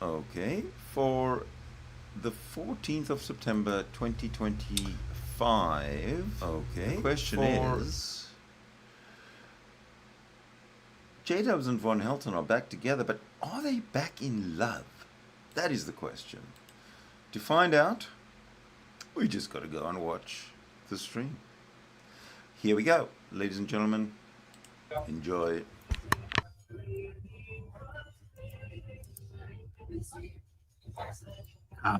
Okay, for the 14th of September 2025. Okay, the question is, Jdubs and Von Helton are back together, but are they back in love? That is the question. To find out, we just got to go and watch the stream. Here we go, ladies and gentlemen. Enjoy. I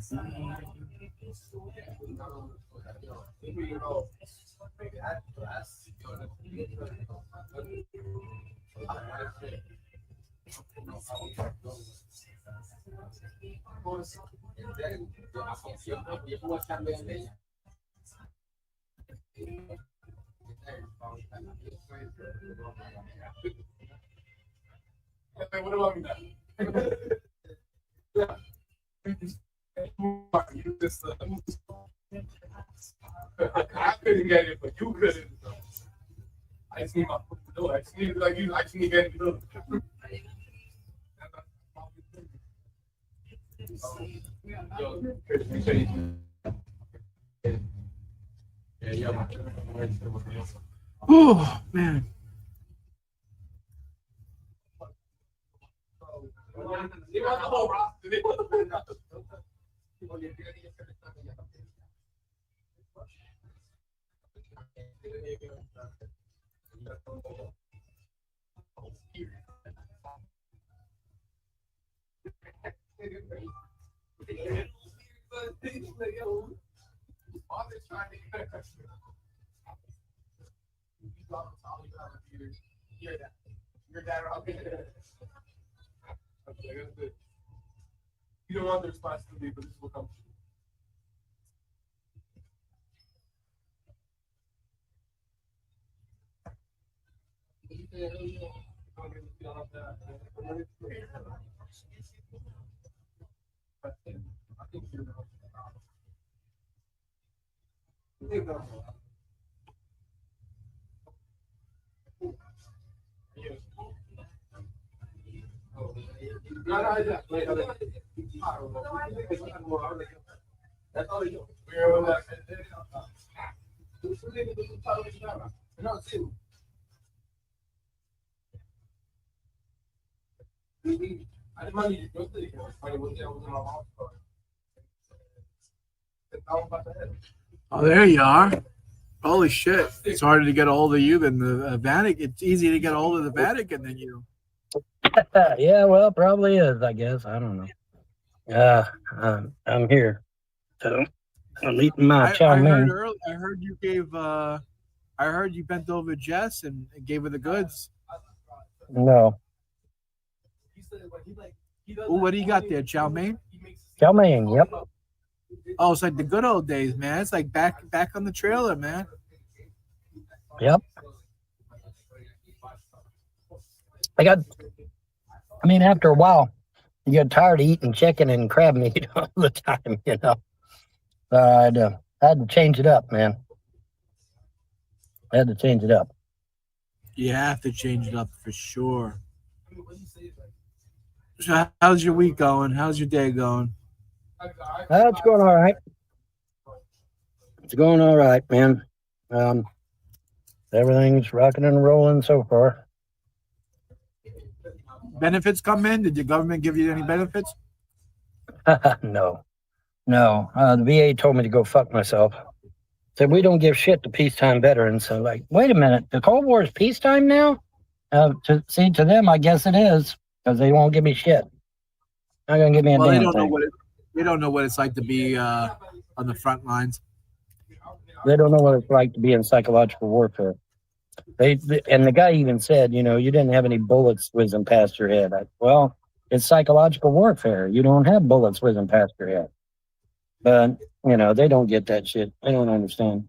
couldn't get it, but you couldn't. I just need my foot to do it. I just need like you. I just need to get it to do it. Oh man. You don't want the responsibility, but this will come. Oh, there you are. Holy shit. It's harder to get a hold of you than the Vatican. It's easier to get a hold of the Vatican than you. Yeah, well, probably is, I guess. I don't know. I'm here. So I'm eating my chow mein. I heard you gave I heard you bent over Jess and gave her the goods. No. Ooh, what do you got there? Chow mein? Chow mein, yep. Oh, it's like the good old days, man. It's like back on the trailer, man. Yep. I mean, after a while, you get tired of eating chicken and crab meat all the time, you know. I had to change it up, man. I had to change it up. You have to change it up for sure. So how's your week going? How's your day going? It's going all right. It's going all right, man. Everything's rocking and rolling so far. Benefits come in? Did the government give you any benefits? No. The VA told me to go fuck myself. Said we don't give shit to peacetime veterans. So, like, wait a minute, the Cold War is peacetime now? To them, I guess it is, because they won't give me shit. Not gonna give me a damn thing. They don't know what it's like to be on the front lines. They don't know what it's like to be in psychological warfare. And the guy even said, you know, you didn't have any bullets whizzing past your head. Well, it's psychological warfare. You don't have bullets whizzing past your head. But, you know, they don't get that shit. They don't understand.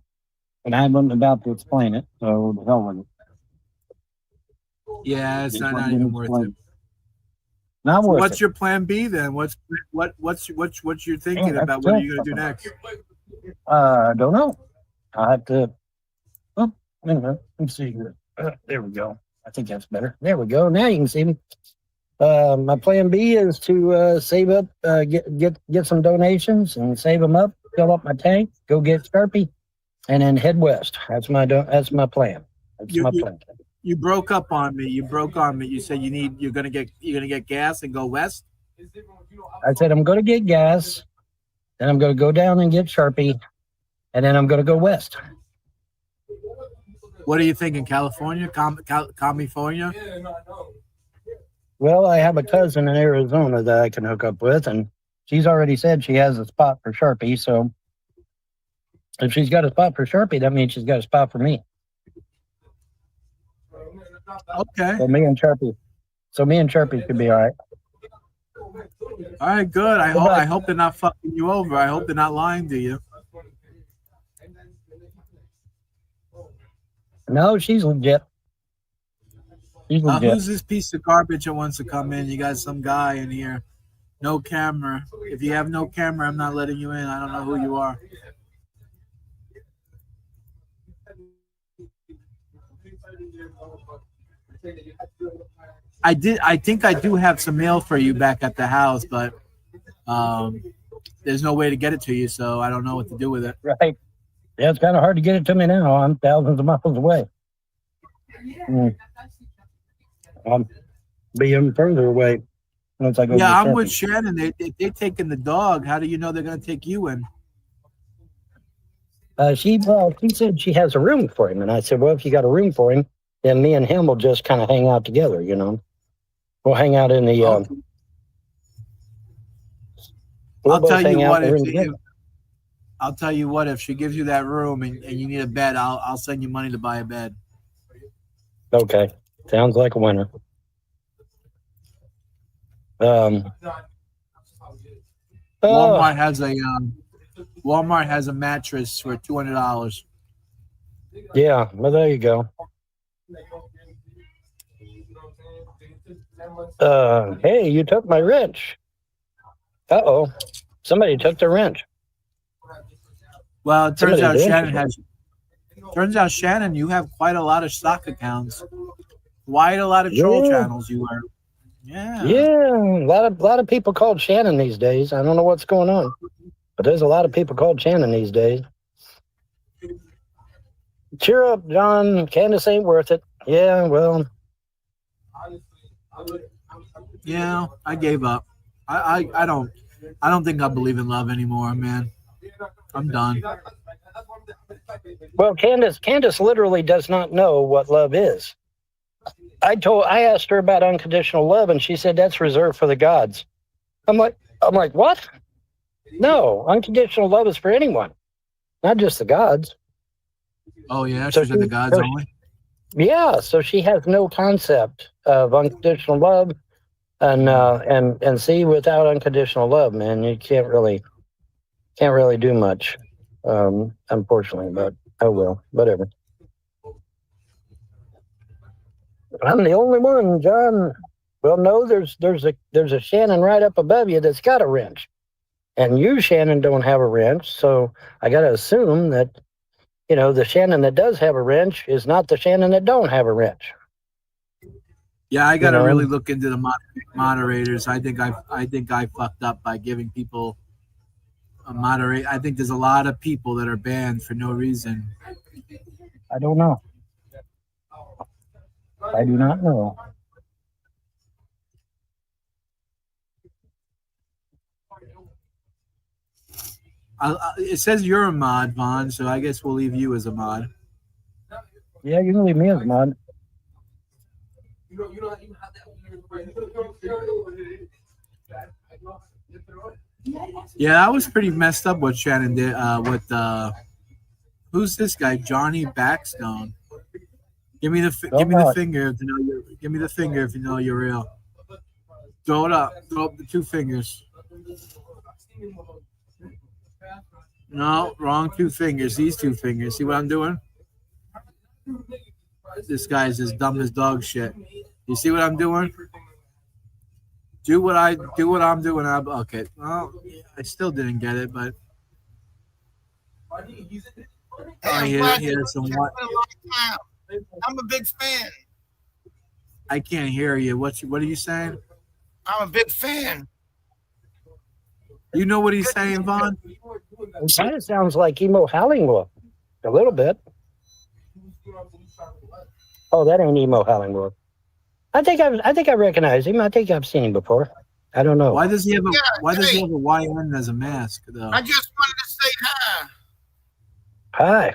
And I'm about to explain it, so the hell with it. Yeah, it's not even worth it. Not worth What's it. your plan B then? What's you're thinking about? What are you gonna do next? I don't know. I have to. Oh, let me see here. There we go. I think that's better. There we go. Now you can see me. My plan B is to save up, get some donations and save them up, fill up my tank, go get Sharpie, and then head west. That's my plan. That's my plan. You broke up on me. You broke on me. You said you're gonna get gas and go west. I said I'm going to get gas, then I'm going to go down and get Sharpie, and then I'm going to go west. What are you thinking, California? California? Well, I have a cousin in Arizona that I can hook up with, and she's already said she has a spot for Sharpie. So if she's got a spot for Sharpie, that means she's got a spot for me. Okay. So me and Sharpie could be all right. All right, good. I hope they're not fucking you over. I hope they're not lying to you. No, she's legit. Who's this piece of garbage that wants to come in? You got some guy in here. No camera. If you have no camera, I'm not letting you in. I don't know who you are. I think I do have some mail for you back at the house, but there's no way to get it to you, so I don't know what to do with it. Right. Yeah, it's kind of hard to get it to me now. I'm thousands of miles away. I'll be even further away once I go. Yeah, I'm with Shannon. They're taking the dog. How do you know they're going to take you in? She said she has a room for him, and I said, well, if you got a room for him, then me and him will just kind of hang out together. You know, we'll hang out in the. I'll tell you what. If she gives you that room and you need a bed, I'll send you money to buy a bed. Okay, sounds like a winner. Walmart has a mattress for $200. Yeah, well, there you go. Hey, you took my wrench. Uh-oh, somebody took the wrench. Well, it turns out Shannon, you have quite a lot of stock accounts, quite a lot of troll channels. You are, yeah, a lot of people called Shannon these days. I don't know what's going on, but there's a lot of people called Shannon these days. Cheer up, John. Candace ain't worth it. Yeah, well, yeah, I gave up. I don't think I believe in love anymore, man. I'm done. Well, Candace literally does not know what love is. I asked her about unconditional love, and she said that's reserved for the gods. I'm like, what? No, unconditional love is for anyone, not just the gods. Oh yeah, so she's the gods only. Yeah, so she has no concept of unconditional love, and see, without unconditional love, man, you can't really do much, unfortunately. But oh well, whatever. I'm the only one, John. Well, no, there's a Shannon right up above you that's got a wrench, and you, Shannon, don't have a wrench. So I got to assume that, the Shannon that does have a wrench is not the Shannon that don't have a wrench. Yeah, I got to really look into the moderators. I think I fucked up by giving people a moderate. I think there's a lot of people that are banned for no reason. I don't know. I do not know. It says you're a mod, Vaughn, so I guess we'll leave you as a mod. Yeah, you can leave me as a mod. Yeah, that was pretty messed up what Shannon did. Who's this guy? Johnny Backstone. Give me the finger if you know you're. Give me the finger if you know you're real. Throw it up. Throw up the two fingers. No, wrong two fingers. These two fingers. See what I'm doing? This guy's as dumb as dog shit. You see what I'm doing? Do what I'm doing. Okay. Well, I still didn't get it, but here's some what. I'm a big fan. I can't hear you. What are you saying? I'm a big fan. You know what he's saying, Vaughn? It kind of sounds like emo Howling a little bit. Oh, that ain't emo Howling. I think I recognize him. I think I've seen him before. I don't know. Why does he have a hey. YN as a mask though? I just wanted to say hi. Hi.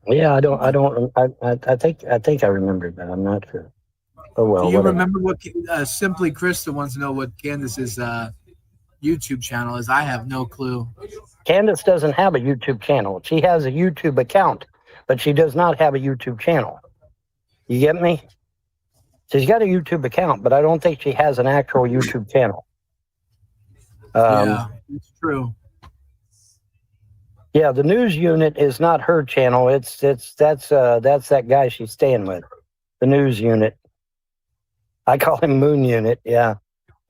Yeah, I think I remembered that. I'm not sure. Oh well. Do you whatever. remember what Simply Krista wants to know what Candace's YouTube channel is? I have no clue. Candace doesn't have a YouTube channel. She has a YouTube account, but she does not have a YouTube channel. You get me? She's got a YouTube account, but I don't think she has an actual YouTube channel. Yeah, it's true. Yeah, the news unit is not her channel. That's that guy she's staying with. The news unit. I call him Moon Unit. Yeah,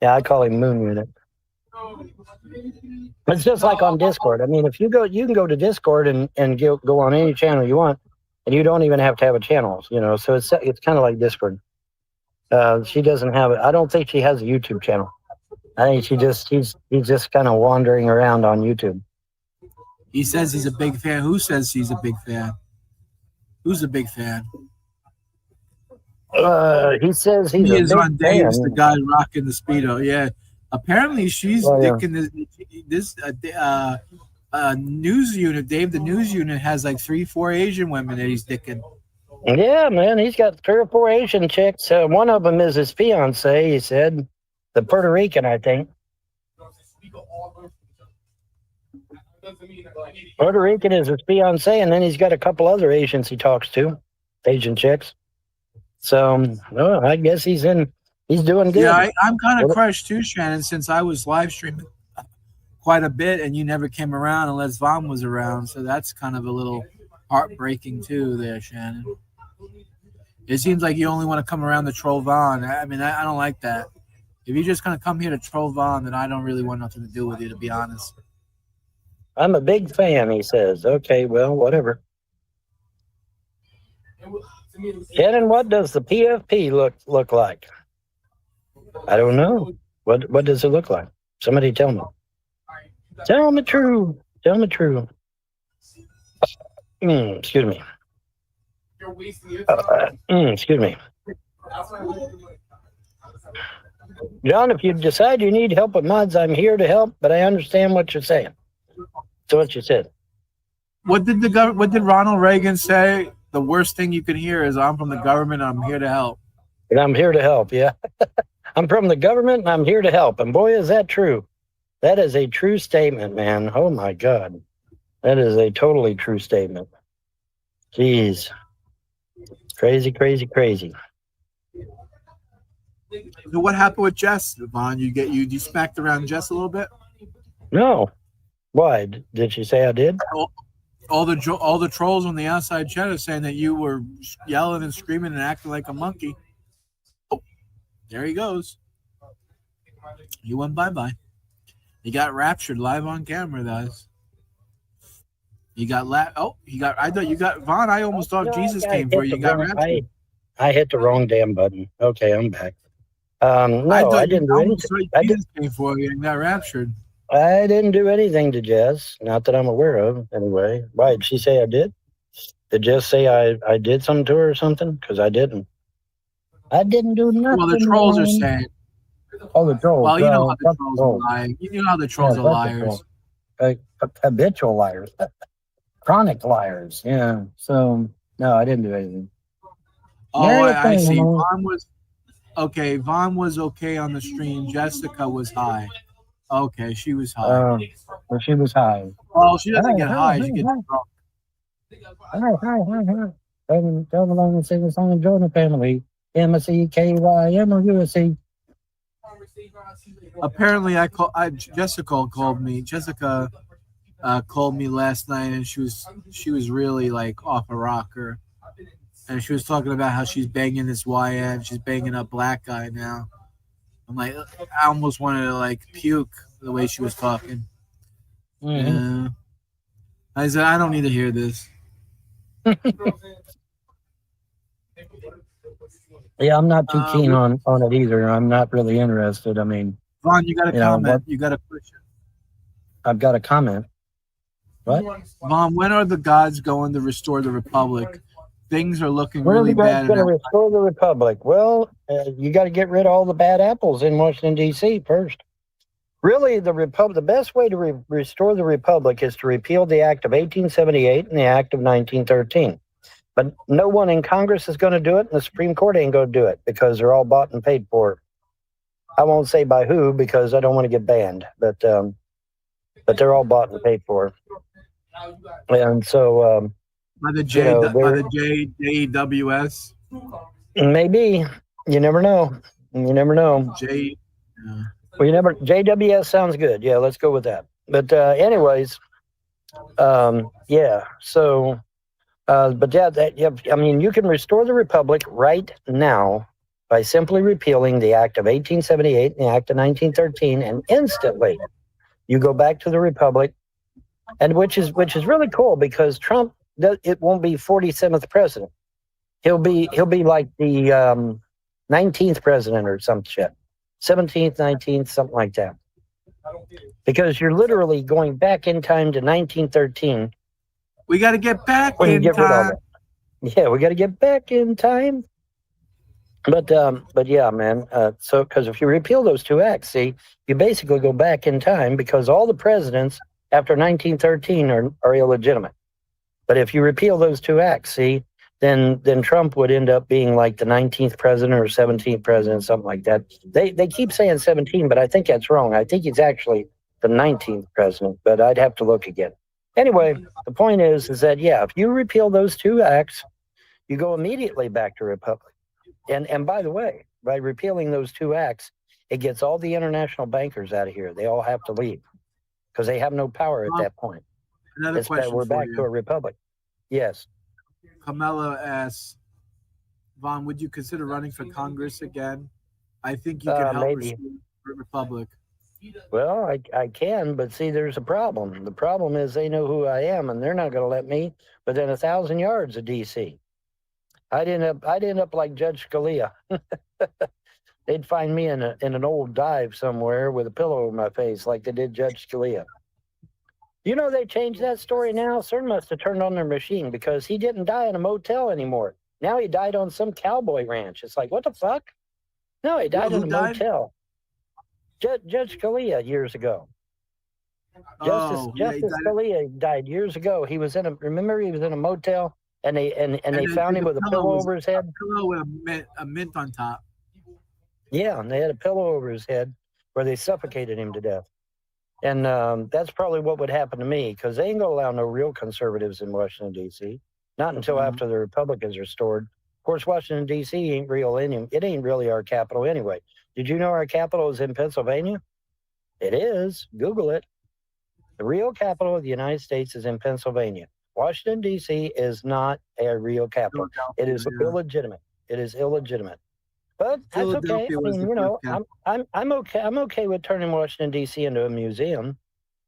I call him Moon Unit. It's just like on Discord. I mean, if you can go to Discord and go on any channel you want, and you don't even have to have a channel. So it's kind of like Discord. She doesn't have it. I don't think she has a YouTube channel. I think he's just kind of wandering around on YouTube. He says he's a big fan. Who says he's a big fan? Who's a big fan? He says he's he a is big on Dave's, fan. the guy rocking the Speedo. Yeah. Apparently she's dicking this news unit. Dave, the news unit has like 3-4 Asian women that he's dicking. Yeah, man, he's got 3 or 4 Asian chicks. One of them is his fiance, he said. The Puerto Rican, I think. Puerto Rican is his fiance, and then he's got a couple other Asians he talks to. Asian chicks. So, I guess he's doing good. Yeah, I'm kind of crushed too, Shannon, since I was live streaming quite a bit and you never came around unless Vaughn was around. So that's kind of a little heartbreaking too there, Shannon. It seems like you only want to come around to troll Vaughn. I mean, I don't like that. If you're just going to come here to troll Vaughn, then I don't really want nothing to do with you, to be honest. I'm a big fan, he says. Okay, well, whatever. Shannon, what does the PFP look like? I don't know. What does it look like? Somebody tell me. Tell me true. Tell me true. Excuse me. Excuse me. John, if you decide you need help with mods, I'm here to help, but I understand what you're saying. That's what you said. What did Ronald Reagan say? The worst thing you can hear is, I'm from the government, I'm here to help. And I'm here to help, yeah. I'm from the government, and I'm here to help. And boy, is that true. That is a true statement, man. Oh, my God. That is a totally true statement. Jeez. Crazy, crazy, crazy. So what happened with Jess, Vaughn? You smacked around Jess a little bit? No. Why? Did she say I did? All the trolls on the outside chat are saying that you were yelling and screaming and acting like a monkey. Oh, there he goes. He went bye-bye. He got raptured live on camera, guys. You got I thought you got Vaughn. I almost thought Jesus came for you. You got raptured. I hit the wrong damn button. Okay, I'm back. No, I didn't do anything. Jesus came for you and got raptured. I didn't do anything to Jess, not that I'm aware of, anyway. Why, did she say I did? Did Jess say I did something to her or something? Because I didn't. I didn't do nothing. Well, the trolls are saying. Oh, the trolls. Well, you know how the trolls are lying. You know how the trolls are liars. Habitual liars. Chronic liars. Yeah. So, no, I didn't do anything. Oh, I see. Vaughn was okay on the stream. Jessica was high. Okay, she was high. Well, she was high. Oh, she doesn't get high. She gets drunk. Hi. Come along and sing the song and join the family. MSEKYMOUSE. Apparently, Jessica called me. Jessica called me last night, and she was really like off a rocker, and she was talking about how she's banging this YN. She's banging a black guy now. I'm like, I almost wanted to like puke the way she was talking. Mm-hmm. I said, I don't need to hear this. Yeah, I'm not too keen on it either. I'm not really interested. I mean, Vaughn, you got a comment. You got a question. I've got a comment. What? Vaughn, when are the gods going to restore the republic? Things are looking When really are the guys bad. going to restore the republic? Well, you got to get rid of all the bad apples in Washington, D.C. first. Really, the best way to restore the republic is to repeal the Act of 1878 and the Act of 1913. But no one in Congress is going to do it, and the Supreme Court ain't going to do it because they're all bought and paid for. I won't say by who because I don't want to get banned, but they're all bought and paid for. And so by the JWS. Maybe. You never know. You never know. Well, JWS sounds good. Yeah, let's go with that. But anyways, yeah. So, but yeah, I mean, you can restore the republic right now by simply repealing the Act of 1878 and the Act of 1913, and instantly you go back to the republic, and which is really cool because Trump, it won't be 47th president. He'll be like the 19th president or some shit. 17th, 19th, something like that. Because you're literally going back in time to 1913. We got to get back in time. Yeah, we got to get back in time. But yeah, man. So, because if you repeal those two acts, see, you basically go back in time because all the presidents after 1913 are illegitimate. But if you repeal those two acts, see, then Trump would end up being like the 19th president or 17th president, something like that. They keep saying 17, but I think that's wrong. I think he's actually the 19th president, but I'd have to look again. Anyway, the point is that, yeah, if you repeal those two acts, you go immediately back to republic. And by the way, by repealing those two acts, it gets all the international bankers out of here. They all have to leave because they have no power at that point. Another question we're back to a republic. Yes. Carmela asks, Vaughn, would you consider running for Congress again? I think you can help restore the republic. Well, I can, but see, there's a problem. The problem is they know who I am, and they're not going to let me within 1,000 yards of D.C. I'd end up like Judge Scalia. They'd find me in an old dive somewhere with a pillow over my face, like they did Judge Scalia. You know, they changed that story now. CERN must have turned on their machine because he didn't die in a motel anymore. Now he died on some cowboy ranch. It's like, what the fuck? No, he died in a motel. Judge Scalia years ago. Justice Scalia died years ago. He was in a motel and they found him with a pillow over his head. A pillow with a mint on top. Yeah, and they had a pillow over his head where they suffocated him to death. And that's probably what would happen to me because they ain't going to allow no real conservatives in Washington, D.C. Not until after the Republicans are restored. Of course, Washington, D.C. ain't real. It ain't really our capital anyway. Did you know our capital is in Pennsylvania? It is. Google it. The real capital of the United States is in Pennsylvania. Washington, D.C. is not a real capital. It is illegitimate. It is illegitimate. But that's okay. I mean, you know, I'm okay. I'm okay with turning Washington, D.C. into a museum.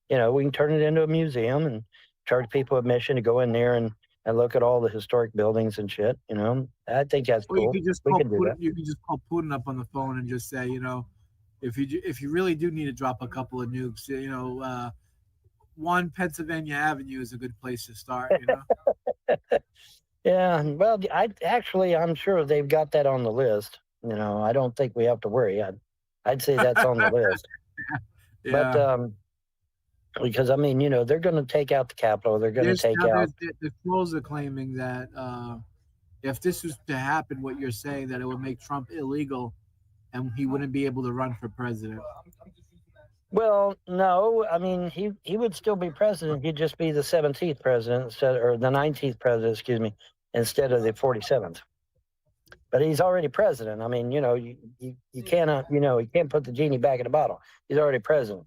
You know, we can turn it into a museum and charge people admission to go in there and look at all the historic buildings and shit. You know, I think that's cool. You can just call Putin up on the phone and just say, you know, if you really do need to drop a couple of nukes, you know, 1 Pennsylvania Avenue is a good place to start. You know. Yeah. Well, I'm sure they've got that on the list. You know, I don't think we have to worry. I'd say that's on the list. Yeah. But because I mean, you know, they're going to take out the Capitol. They're going to take out. The trolls are claiming that if this was to happen, what you're saying, that it would make Trump illegal, and he wouldn't be able to run for president. Well, no. I mean, he would still be president. He'd just be the 17th president or the 19th president, excuse me, instead of the 47th. But he's already president. I mean, you know, you cannot, you know, you can't put the genie back in the bottle. He's already president.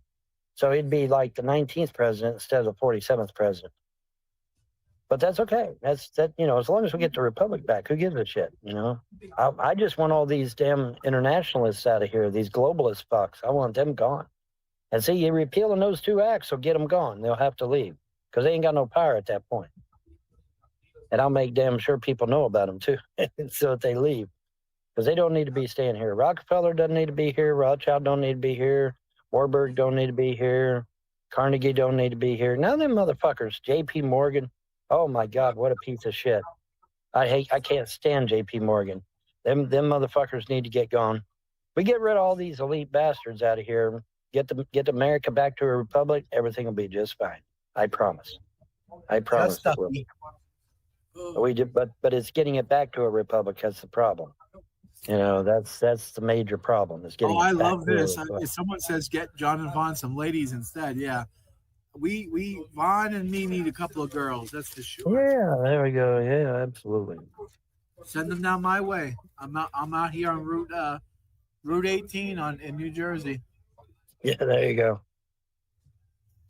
So he'd be like the 19th president instead of the 47th president. But that's okay. You know, as long as we get the republic back, who gives a shit, you know? I just want all these damn internationalists out of here, these globalist fucks. I want them gone. And see, you repealing those two acts will get them gone. They'll have to leave because they ain't got no power at that point. And I'll make damn sure people know about them too, so that they leave. because they don't need to be staying here. Rockefeller doesn't need to be here. Rothschild don't need to be here. Warburg don't need to be here. Carnegie don't need to be here. None of them motherfuckers. J.P. Morgan. Oh my God, what a piece of shit. I can't stand J.P. Morgan. Them motherfuckers need to get gone. We get rid of all these elite bastards out of here. Get America back to a republic. Everything will be just fine. I promise. I promise it will. But it's getting it back to a republic. That's the problem. You know, that's the major problem. Is getting. I love this. If someone says get John and Vaughn some ladies instead, yeah. We Vaughn and me need a couple of girls. That's for sure. Yeah, there we go. Yeah, absolutely. Send them down my way. I'm out here on Route 18 in New Jersey. Yeah, there you go.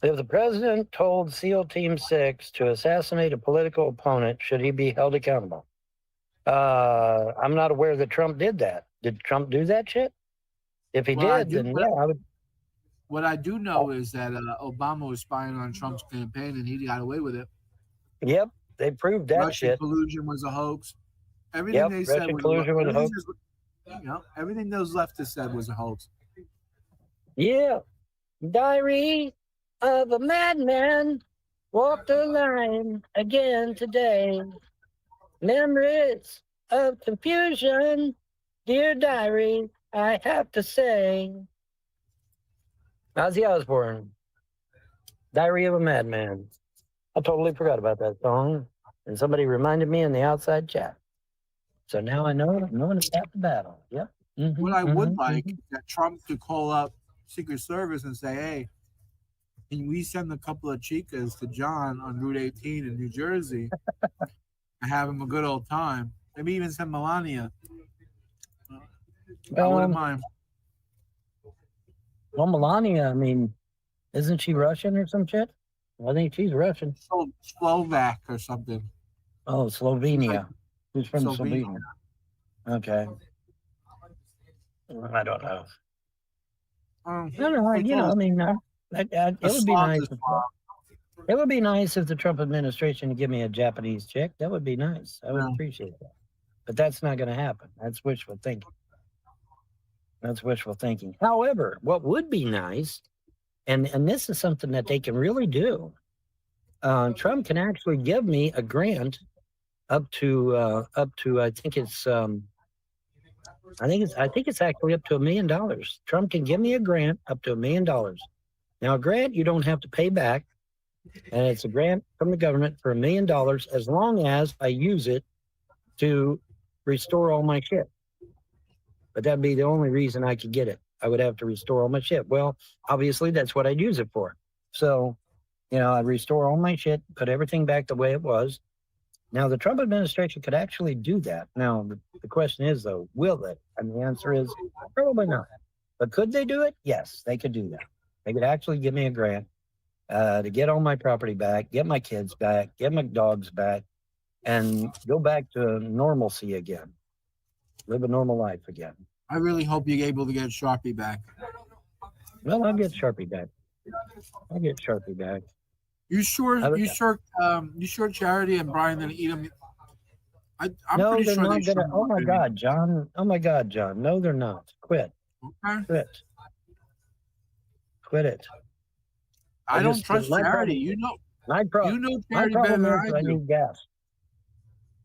If the president told SEAL Team 6 to assassinate a political opponent, should he be held accountable? I'm not aware that Trump did that. Did Trump do that shit? If he did, then yeah, I would. What I do know is that Obama was spying on Trump's campaign, and he got away with it. Yep, they proved that Russian shit. collusion was a hoax. Everything they said Russian collusion was a hoax. You know, everything those leftists said was a hoax. Yeah, Diary of a Madman walked the line again today. Memories of confusion, dear diary, I have to say. Ozzy Osbourne, Diary of a Madman. I totally forgot about that song, and somebody reminded me in the outside chat. So now I know it's at the battle. Yep. Mm-hmm, what I would like is that Trump to call up Secret Service and say, hey, can we send a couple of chicas to John on Route 18 in New Jersey and have him a good old time? Maybe even send Melania. I wouldn't mind. Well, Melania, I mean, isn't she Russian or some shit? I think she's Russian. Slovak or something. Oh, Slovenia. Who's from Slovenia? Okay. I don't know. I don't know. You know, I mean, it would be nice. It would be nice if the Trump administration would give me a Japanese chick. That would be nice. I would appreciate that. But that's not going to happen. That's wishful thinking. That's wishful thinking. However, what would be nice, and this is something that they can really do, Trump can actually give me a grant up to I think it's actually up to $1 million. Trump can give me a grant up to $1 million. Now, a grant you don't have to pay back, and it's a grant from the government for $1 million as long as I use it to restore all my shit. But that'd be the only reason I could get it. I would have to restore all my shit. Well, obviously, that's what I'd use it for. So, you know, I'd restore all my shit, put everything back the way it was. Now, the Trump administration could actually do that. Now, the question is, though, will they? And the answer is probably not. But could they do it? Yes, they could do that. They could actually give me a grant to get all my property back, get my kids back, get my dogs back, and go back to normalcy again. Live a normal life again. I really hope you're able to get Sharpie back. Well, I'll get Sharpie back. You sure Charity and Brian gonna eat them? I'm no, pretty they're sure not they gonna. Oh my God, John. Oh my God, John. No, they're not. Quit. Okay. Quit it. I don't trust Charity. You know Charity better than I do. Need gas.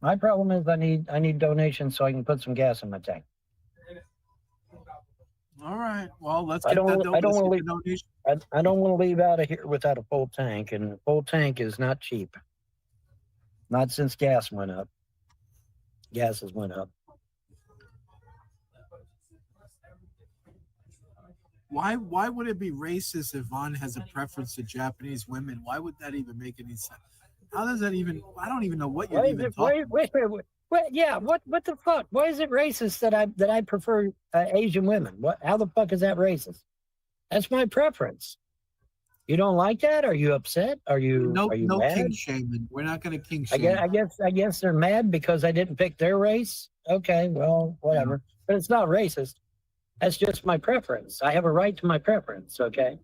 My problem is I need donations so I can put some gas in my tank. All right. Well, let's I get don't want to leave out of here without a full tank, and a full tank is not cheap. Not since gas went up. Gas has went up. Why would it be racist if Vaughn has a preference to Japanese women? Why would that even make any sense? How does that even? I don't even know what you're even talking about. Yeah, what the fuck? Why is it racist that I prefer Asian women? How the fuck is that racist? That's my preference. You don't like that? Are you upset? Are you mad? King shaming. We're not going to king shame. I guess they're mad because I didn't pick their race. Okay, well, whatever. Yeah. But it's not racist. That's just my preference. I have a right to my preference. Okay,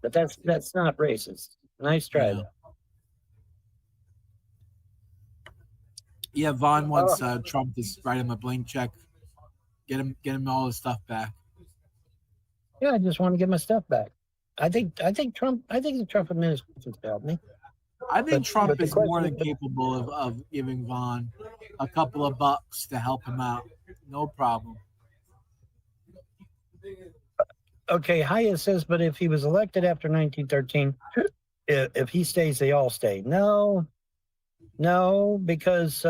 but that's not racist. Nice try. Yeah. Yeah, Vaughn wants Trump to write him a blank check Get him all his stuff back. Yeah, I just want to get my stuff back. I think the Trump administration's failed me. I think Trump but the is more question- than capable of giving Vaughn a couple of bucks to help him out. No problem. Okay, Haya says, but if he was elected after 1913, if he stays, they all stay. No, because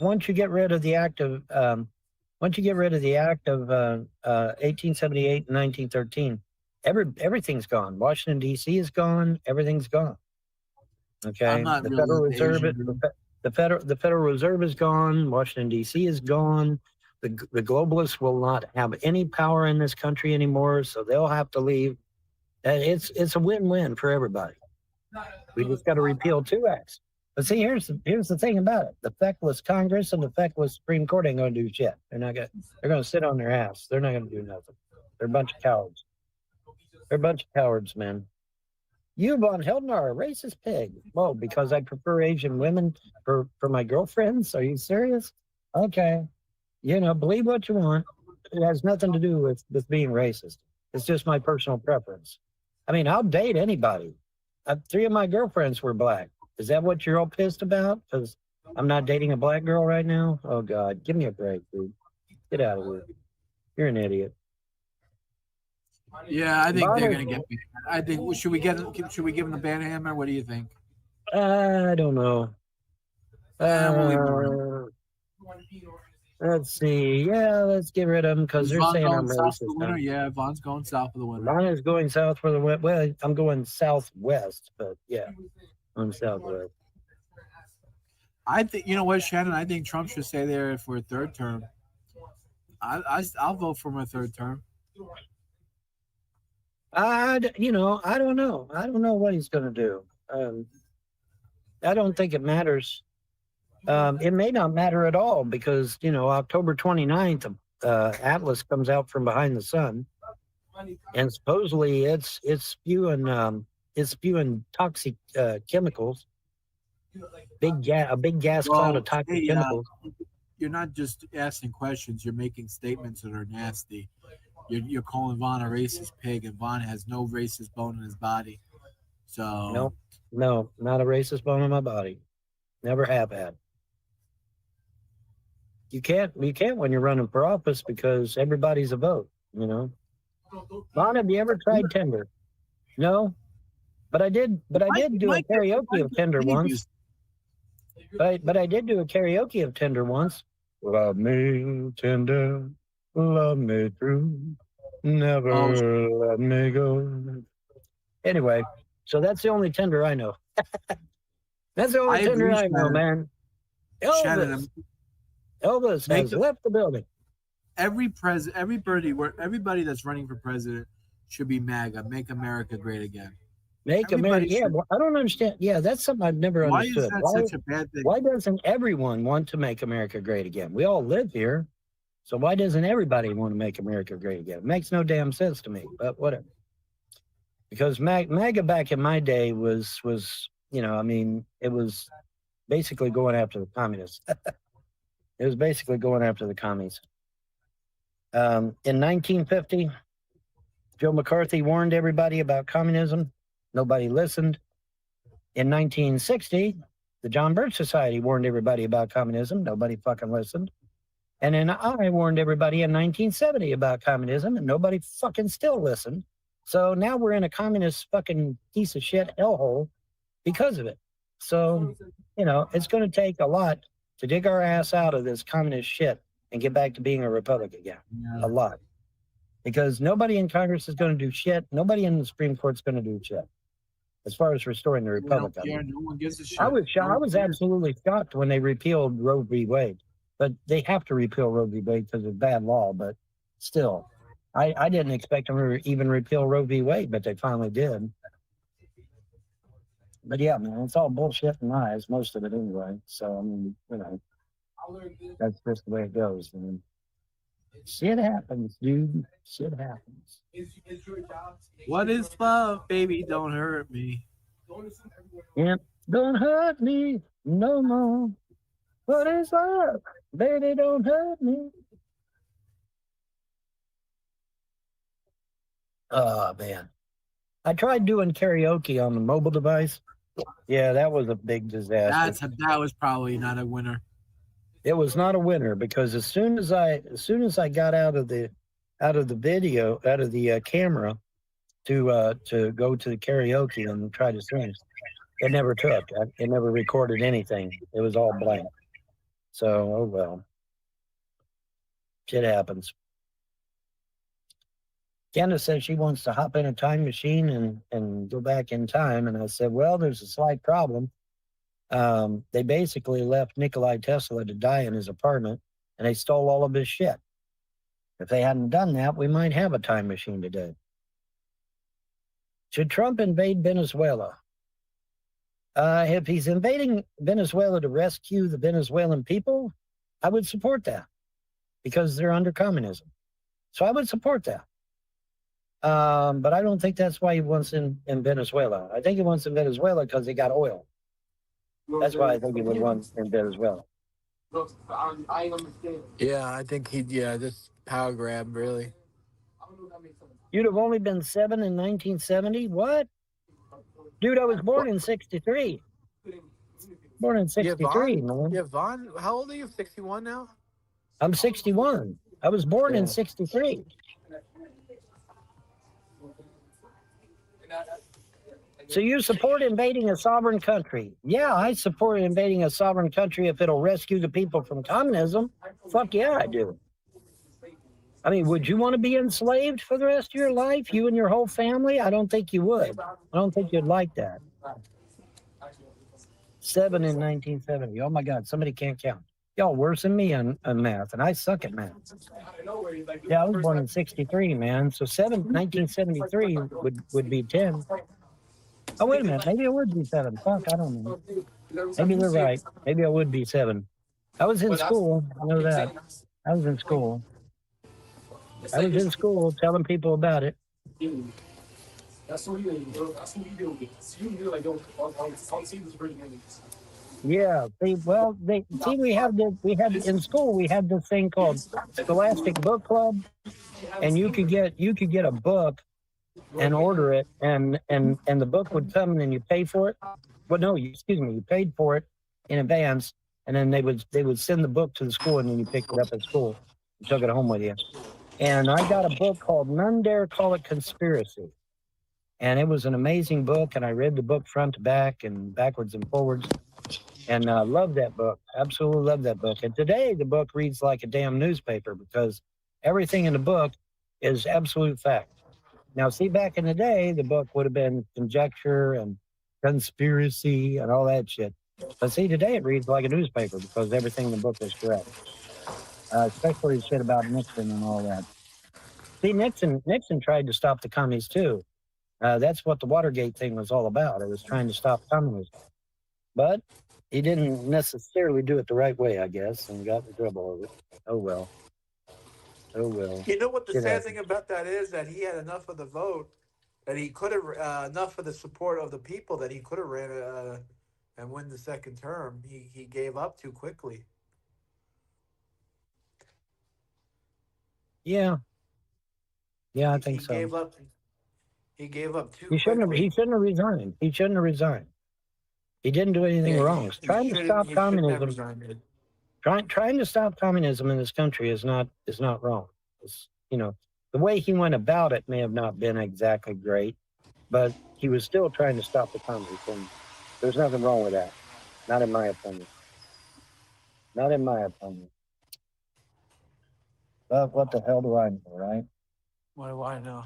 once you get rid of the act of 1878 and 1913, everything's gone. Washington D.C. is gone. Everything's gone. Okay, I'm not the really Federal into Reserve, Asian the Federal Reserve is gone. Washington D.C. is gone. The globalists will not have any power in this country anymore, so they'll have to leave. And it's a win-win for everybody. We just got to repeal 2 acts. But see, here's the thing about it: the feckless Congress and the feckless Supreme Court ain't going to do shit. They're going to sit on their ass. They're not going to do nothing. They're a bunch of cowards. They're a bunch of cowards, man. You, Von Helton, are a racist pig. Well, because I prefer Asian women for my girlfriends? Are you serious? Okay. Believe what you want. It has nothing to do with being racist. It's just my personal preference. I mean, I'll date anybody. 3 of my girlfriends were black. Is that what you're all pissed about? Because I'm not dating a black girl right now? Oh, God. Give me a break, dude. Get out of here. You're an idiot. Yeah, I think they're gonna get. I think should we give them the ban hammer? What do you think? I don't know. We'll leave them. Let's see. Yeah, let's get rid of them because they're saying I'm south for racist. the winner? Yeah, Vaughn's going south for the winner. Vaughn is going south for the win. Well, I'm going southwest, but yeah, I'm southwest. I think you know what, Shannon. I think Trump should stay there for a 3rd term. I'll vote for my 3rd term. I don't know. I don't know what he's going to do. I don't think it matters. It may not matter at all because, October 29th, Atlas comes out from behind the sun, and supposedly it's spewing toxic chemicals, a big gas cloud of toxic chemicals. You're not just asking questions; you're making statements that are nasty. You're calling Vaughn a racist pig, and Vaughn has no racist bone in his body. So no, not a racist bone in my body. Never have had. You can't when you're running for office because everybody's a vote. Vaughn, have you ever tried Tinder? No, but I did do a karaoke of Tinder once. But I did do a karaoke of Tinder once. Love me tender, love me true, never let me go. Anyway, so that's the only Tinder I know. That's the only Tinder I know, man. Elvis has left the building. Everybody that's running for president should be MAGA. Make America great again. Make America. Yeah, I don't understand. Yeah, that's something I've never understood. Why is that such a bad thing? Why doesn't everyone want to make America great again? We all live here, so why doesn't everybody want to make America great again? It makes no damn sense to me. But whatever. Because MAGA back in my day was it was basically going after the communists. It was basically going after the commies. In 1950, Joe McCarthy warned everybody about communism. Nobody listened. In 1960, the John Birch Society warned everybody about communism. Nobody fucking listened. And then I warned everybody in 1970 about communism, and nobody fucking still listened. So now we're in a communist fucking piece of shit hellhole because of it. So, it's going to take a lot to dig our ass out of this communist shit and get back to being a republic again. Yeah. A lot. Because nobody in Congress is going to do shit. Nobody in the Supreme Court's going to do shit. As far as restoring the republic. No one gives a shit. I was absolutely shocked when they repealed Roe v. Wade. But they have to repeal Roe v. Wade because of bad law. But still, I didn't expect them to even repeal Roe v. Wade, but they finally did. But yeah, man, it's all bullshit and lies, most of it anyway. So, I mean, that's just the way it goes. Man. Shit happens, dude. Shit happens. What is love, baby? Don't hurt me. Yep, don't hurt me no more. What is love, baby? Don't hurt me. Oh man, I tried doing karaoke on the mobile device. Yeah, that was a big disaster. That was probably not a winner. It was not a winner because as soon as I got out of the camera to go to the karaoke and try to sing, it never took. It never recorded anything. It was all blank. So oh well, shit happens. Candace says she wants to hop in a time machine and go back in time, and I said, well, there's a slight problem. They basically left Nikolai Tesla to die in his apartment, and they stole all of his shit. If they hadn't done that, we might have a time machine today. Should Trump invade Venezuela? If he's invading Venezuela to rescue the Venezuelan people, I would support that because they're under communism. So I would support that. But I don't think that's why he wants in Venezuela. I think he wants in Venezuela because they got oil. That's why I think he would want in Venezuela. Yeah, I think just power grab, really. You'd have only been 7 in 1970? What? Dude, I was born in 63. Born in 63, man. Yeah, Vaughn, how old are you? 61 now? I'm 61. I was born in 63. So you support invading a sovereign country? Yeah, I support invading a sovereign country if it'll rescue the people from communism. Fuck yeah, I do. I mean, would you want to be enslaved for the rest of your life, you and your whole family? I don't think you would. I don't think you'd like that. 7 in 1970. Oh my God, somebody can't count. Y'all worse than me on math, and I suck at math. Yeah, I was born in 63, man. So 1973 would be 10. Oh, wait a minute. Maybe it would be 7. Fuck, I don't know. Maybe they're right. Maybe I would be 7. I was in school. I know that. I was in school. I was in school telling people about it. Yeah. We had in school we had this thing called Scholastic Book Club, and you could get a book and order it, and the book would come and you pay for it. Well, no, you paid for it in advance, and then they would send the book to the school, and then you picked it up at school and took it home with you. And I got a book called None Dare Call It Conspiracy. And it was an amazing book, and I read the book front to back and backwards and forwards. And I loved that book. Absolutely loved that book. And today the book reads like a damn newspaper because everything in the book is absolute fact. Now, see, back in the day, the book would have been conjecture and conspiracy and all that shit. But see, today it reads like a newspaper because everything in the book is correct. Especially the shit about Nixon and all that. See, Nixon tried to stop the commies too. That's what the Watergate thing was all about. It was trying to stop communism. But he didn't necessarily do it the right way, I guess, and got in trouble over it. Oh, well. Oh, well. You know what the sad thing about that is? That he had enough of the vote, that he could have, enough of the support of the people that he could have ran and win the second term. He gave up too quickly. Yeah. Yeah, I think so. He gave up too He shouldn't quickly. have resigned. He shouldn't have resigned. He didn't do anything wrong. Trying to stop communism. Trying to stop communism in this country is not wrong. It's, the way he went about it may have not been exactly great, but he was still trying to stop the communists, and there's nothing wrong with that. Not in my opinion. Not in my opinion. But what the hell do I know, right? What do I know?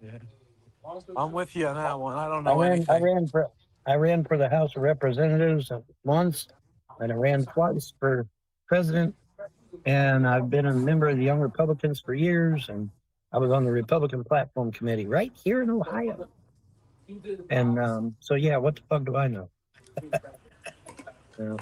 Yeah. I'm with you on that one. I don't know anything. I ran for the House of Representatives once, and I ran twice for president, and I've been a member of the Young Republicans for years, and I was on the Republican Platform Committee right here in Ohio. And so, yeah, what the fuck do I know? Yeah.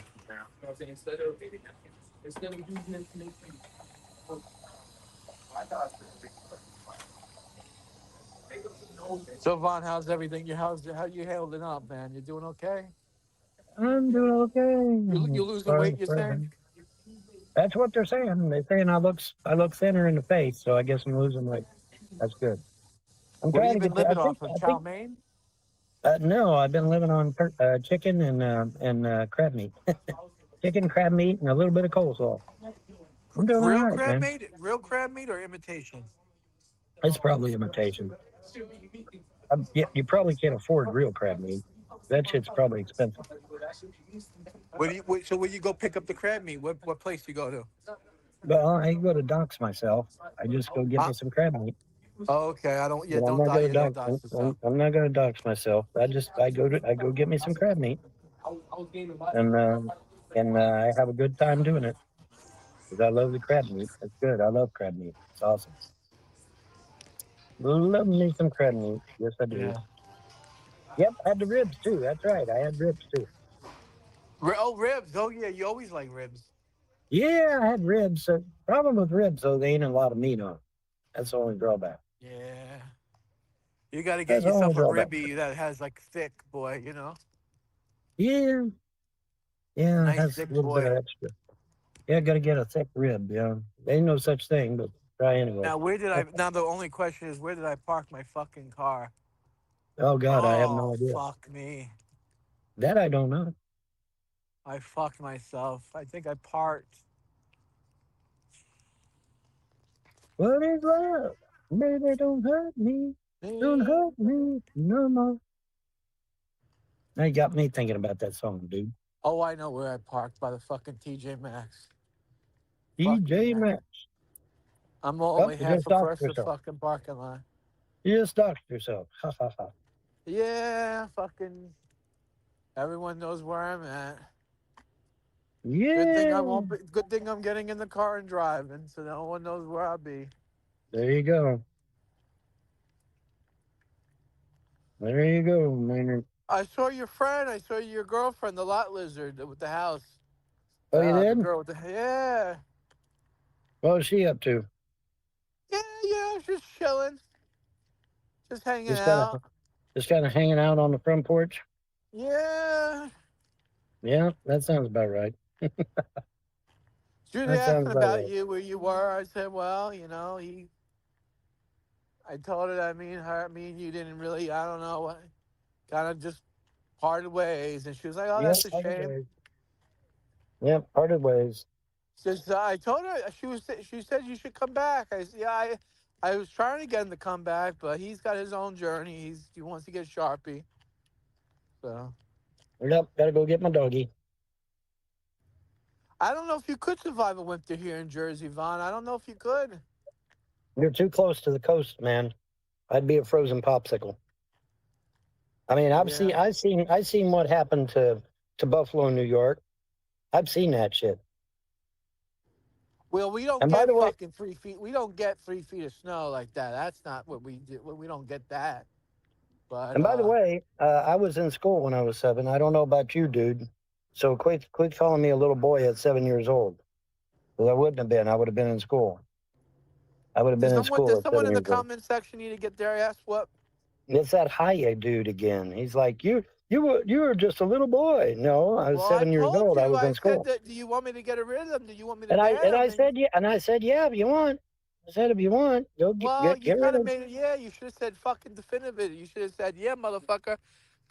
So Vaughn, how's everything? How you holding up, man? You doing okay? I'm doing okay. You losing weight, you saying? That's what they're saying. They're saying I look thinner in the face, so I guess I'm losing weight. That's good. I'm What have trying you to been get. living off of? Chow mein? No, I've been living on chicken and crab meat, chicken, crab meat, and a little bit of coleslaw. I'm doing all Real right, crab man. meat? Real crab meat or imitation? It's probably imitation. Yeah, you probably can't afford real crab meat. That shit's probably expensive. So when you go pick up the crab meat, what place do you go to? But I go to dox myself. I just go get Huh? me some crab meat. Oh, okay. I don't. Yeah, Well, I'm don't not die. gonna Yeah, don't dox. dox yourself. I'm not gonna dox myself. I go get me some crab meat, and I have a good time doing it because I love the crab meat. It's good. I love crab meat. It's awesome. Love me some crab meat. Yes, I do. Yeah. Yep, I had the ribs too. That's right. I had ribs too. Oh, ribs. Oh, yeah. You always like ribs. Yeah, I had ribs. Problem with ribs though, they ain't a lot of meat on. That's the only drawback. Yeah. You got to get That's the only yourself a drawback. ribby that has like thick, boy. You know, Yeah, yeah, it nice has thick a little bit boy. of extra. Yeah, got to get a thick rib. Yeah, there ain't no such thing, but try anyway. Now, Now the only question is, where did I park my fucking car? Oh God, I have no Oh, idea. fuck me. That I don't know. I fucked myself. I think I parked. What is love? Baby, don't hurt me. Don't hurt me no more. Now you got me thinking about that song, dude. Oh, I know where I parked, by the fucking TJ Maxx. DJ Max. I'm Oh, only you half just across doxed the yourself. fucking parking lot. You just doxed yourself. Ha ha ha. Yeah, fucking. Everyone knows where I'm at. Yeah. Good thing I'm getting in the car and driving, so no one knows where I'll be. There you go. There you go, Maynard. I saw your friend. I saw your girlfriend, the lot lizard with the house. Oh, you The did? girl with the yeah. What was she up to? Yeah, just chilling, just hanging Just out. kind of hanging out on the front porch. Yeah. Yeah, that sounds about right. She was That sounds asking about about right. you, where you were. I said, well, I told her that me and you didn't really, I don't know, what, kind of just parted ways. And she was like, oh, Yep, that's a parted shame. ways. Yep, parted ways. Just, I told her, she said you should come back. I said, yeah, I was trying to get him to come back, but he's got his own journey. He wants to get Sharpie. So. Yep, gotta go get my doggy. I don't know if you could survive a winter here in Jersey, Vaughn. I don't know if you could. You're too close to the coast, man. I'd be a frozen popsicle. I mean, I've seen what happened to Buffalo, New York. I've seen that shit. Well, we don't And by get the way, fucking 3 feet. We don't get 3 feet of snow like that. That's not what we do. We don't get that. But I was in school when I was 7. I don't know about you, dude. So quit calling me a little boy at 7 years old. Because I wouldn't have been. I would have been in school. I would have been in school does at someone 7 in the years old. comment section need to get their ass whooped? It's that Haye dude again. He's like, you were just a little boy. No, I was Well, 7 years old. I was in I said school. that. Do you want me to get rid of them? Do you want me to And ban I them? said yeah. And I said yeah, if you want. I said if you want, go Well, you get rid kind of of him. made it. Yeah, you should have said fucking definitive. You should have said, yeah, motherfucker,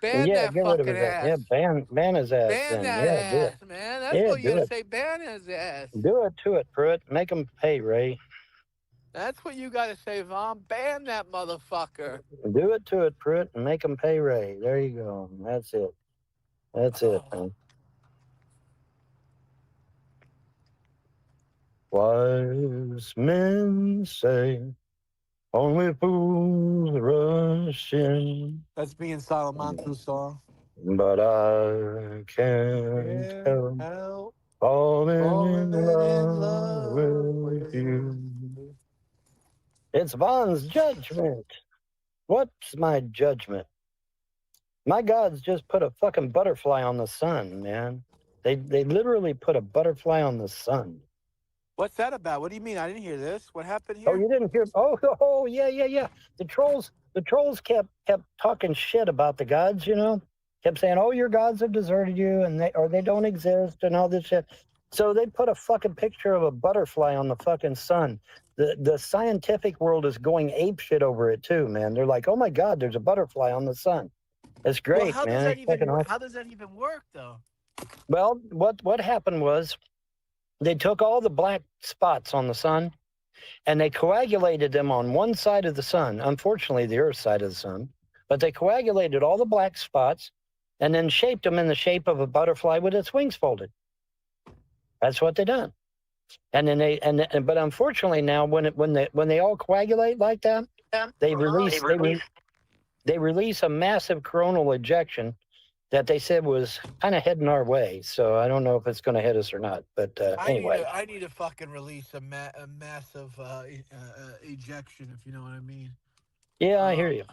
ban Yeah, that get rid of fucking his ass. Yeah, ass. ban his ass. Ban Then that yeah, do it. ass, man. That's Yeah, what you do gotta it. say. Ban his ass. Do it to it, Pruitt. Make him pay, Ray. That's what you gotta say, Vaughn. Ban that motherfucker. Do it to it, Pruitt, and make him pay, Ray. There you go. That's it. That's it, man. Wise men say only fools rush in, That's me and Salamanca's song. but I can't help Help. falling in Falling in love love with with you. you. It's Vaughn's judgment. What's my judgment? My gods just put a fucking butterfly on the sun, man. They literally put a butterfly on the sun. What's that about? What do you mean? I didn't hear this. What happened Oh, here? you didn't hear? Oh, yeah. The trolls kept talking shit about the gods, you know. Kept saying, "Oh, your gods have deserted you, and they don't exist, and all this shit." So they put a fucking picture of a butterfly on the fucking sun. The scientific world is going apeshit over it too, man. They're like, oh my God, there's a butterfly on the sun. It's great, Well, how man. does that It's fucking awesome. how does that even work though? Well, what happened was they took all the black spots on the sun and they coagulated them on one side of the sun, unfortunately the Earth side of the sun, but they coagulated all the black spots and then shaped them in the shape of a butterfly with its wings folded. That's what they done. And then but unfortunately now when they all coagulate like that, they release a massive coronal ejection that they said was kind of heading our way. So I don't know if it's going to hit us or not. But anyway, I need to fucking release a massive ejection, if you know what I mean. Yeah, I hear you.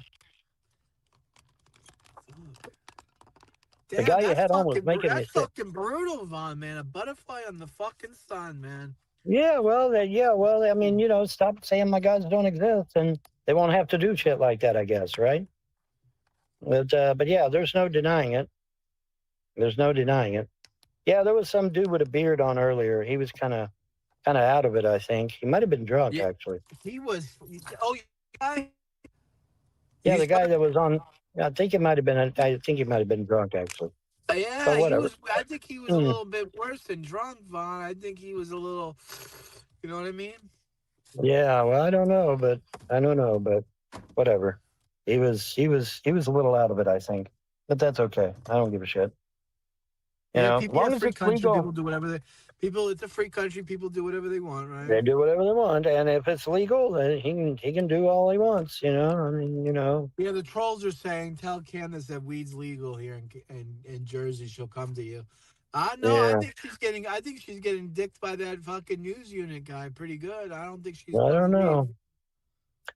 Damn, the guy you had on was making me sick. That's fucking brutal, Von, man. A butterfly on the fucking sun, man. Yeah, well, I mean, stop saying my gods don't exist, and they won't have to do shit like that, I guess, right? But yeah, there's no denying it. There's no denying it. Yeah, there was some dude with a beard on earlier. He was kind of out of it, I think. He might have been drunk, actually. He was. Oh, guy. Yeah, the guy that was on. I think he might have been. I think he might have been drunk, actually. Yeah, he was. I think he was a little bit worse than drunk, Von. I think he was a little. You know what I mean? Yeah. Well, I don't know, but whatever. He was a little out of it, I think. But that's okay. I don't give a shit. You know, people, as long as it's legal, people do whatever they. It's a free country. People do whatever they want, right? They do whatever they want, and if it's legal, then he can do all he wants. I mean, Yeah, the trolls are saying, tell Candace that weed's legal here in Jersey. She'll come to you. No, yeah. I think she's getting dicked by that fucking news unit guy pretty good. I don't think she's. I don't know.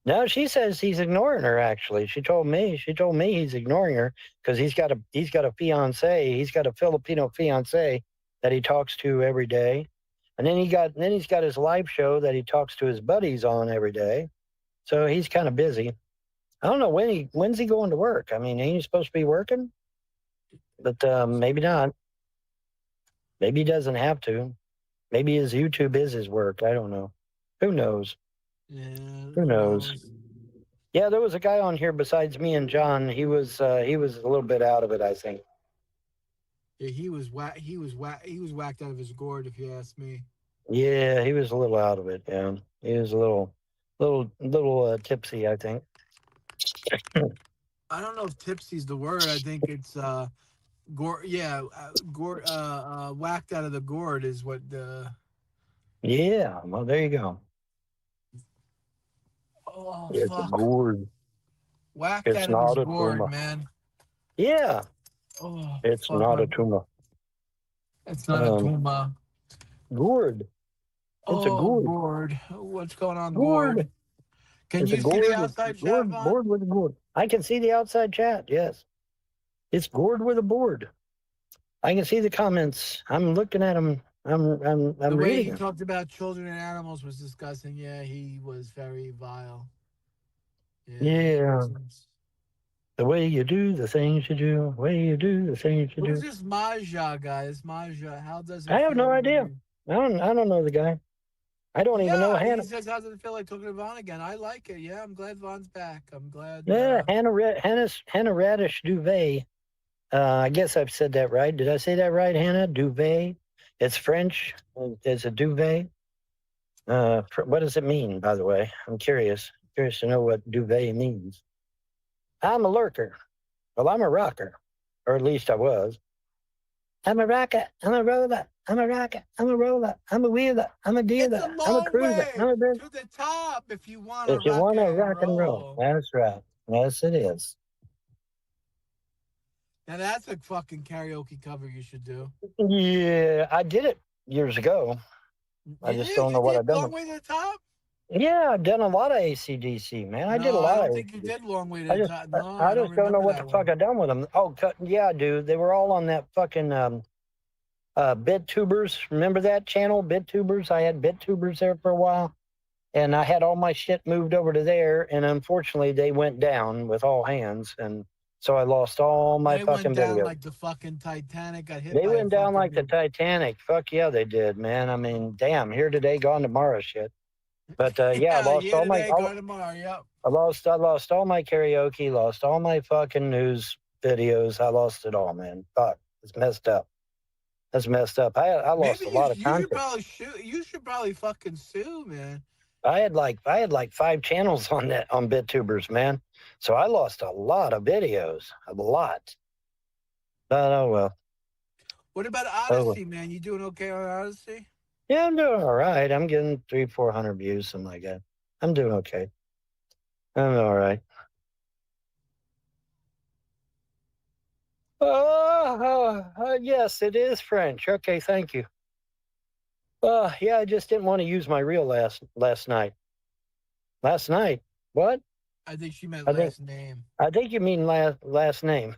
No, she says he's ignoring her. Actually, she told me he's ignoring her because he's got a fiance. He's got a Filipino fiance that he talks to every day, and then he's got his live show that he talks to his buddies on every day. So he's kind of busy. I don't know when's he going to work. I mean, ain't he supposed to be working? But maybe not. Maybe he doesn't have to. Maybe his YouTube is his work. I don't know. Who knows? Yeah. Who knows? Yeah, there was a guy on here besides me and John. He was a little bit out of it, I think. Yeah, he was whacked out of his gourd, if you ask me. Yeah, he was a little out of it. Yeah, he was a little tipsy, I think. I don't know if tipsy's the word. I think it's whacked out of the gourd is what the. Yeah, well, there you go. Oh, it's fuck. A gourd. Whacked out of his gourd, man. Yeah. Oh, it's not a tumor. It's not a tumor. Gourd. It's a gourd. Gourd. What's going on, gourd? Can you see the outside chat, Von? Gourd with a gourd. I can see the outside chat, yes. It's gourd with a board. I can see the comments. I'm looking at them. I'm reading. The way he talked about children and animals was disgusting. Yeah, he was very vile. Yeah. The way you do the things you do, the way you do the things you do. Who's this Maja guy? This Maja, how does it I have no idea. I don't know the guy. I don't even know Hannah. He says, how does it feel like talking to Von again? I like it. Yeah, I'm glad Von's back. I'm glad. Yeah, Hannah Radish Duvet. I guess I've said that right. Did I say that right, Hannah? Duvet. It's French. It's a duvet. What does it mean, by the way? I'm curious. Curious to know what duvet means. I'm a lurker. Well, I'm a rocker. Or at least I was. I'm a rocker. I'm a roller. I'm a rocker. I'm a roller. I'm a wheeler. I'm a dealer. I'm a cruiser. I'm a to the top if you want to rock and roll. That's right. Yes, it is. Now that's a fucking karaoke cover you should do. Yeah, I did it years ago. I just don't know what I've done. Long Way to the Top? Yeah, I've done a lot of AC/DC, man. I did a lot of. I don't think you did Long Way to the Top. No, I just don't know what the fuck I've done with them. Oh, yeah, dude. They were all on that fucking BitTubers. Remember that channel, BitTubers? I had BitTubers there for a while. And I had all my shit moved over to there. And unfortunately, they went down with all hands. And So I lost all my They fucking went down videos. like the fucking Titanic got hit They by went a down fucking like the Titanic. Fuck yeah, they did, man. I mean, damn, here today, gone tomorrow, shit. But yeah, I yeah, lost yeah, all my. today, go tomorrow. Yep. I lost all my karaoke. Lost all my fucking news videos. I lost it all, man. Fuck, it's messed up. That's messed up. I lost Maybe a lot of you should content. probably sue. You should probably fucking sue, man. I had like 5 channels on BitTubers, man. So I lost a lot of videos, a lot. Oh well. What about Oh well. Odyssey, man? You doing okay on Odyssey? Yeah, I'm doing all right. I'm getting 300-400 views, something like that. I'm doing okay. I'm all right. Yes, it is French. Okay, thank you. Yeah, I just didn't want to use my real last night. Last night? What? I think she meant I think last name. I think you mean last name.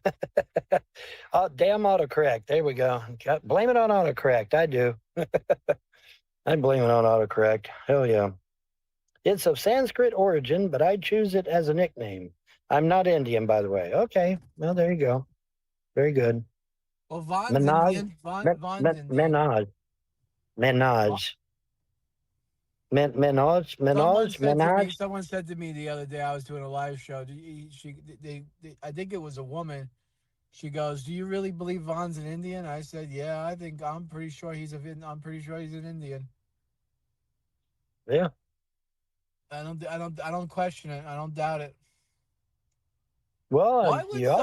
Damn autocorrect. There we go. Blame it on autocorrect. I do. I blame it on autocorrect. Hell yeah. It's of Sanskrit origin, but I choose it as a nickname. I'm not Indian, by the way. Okay. Well, there you go. Very good. Well, Von's Menage. Indian. Von's Indian. Menage. Menage. Menage. Someone said to me the other day, I was doing a live show. I think it was a woman. She goes, "Do you really believe Von's an Indian?" I said, "Yeah, I'm pretty sure he's an Indian." Yeah. I don't question it. I don't doubt it. Well,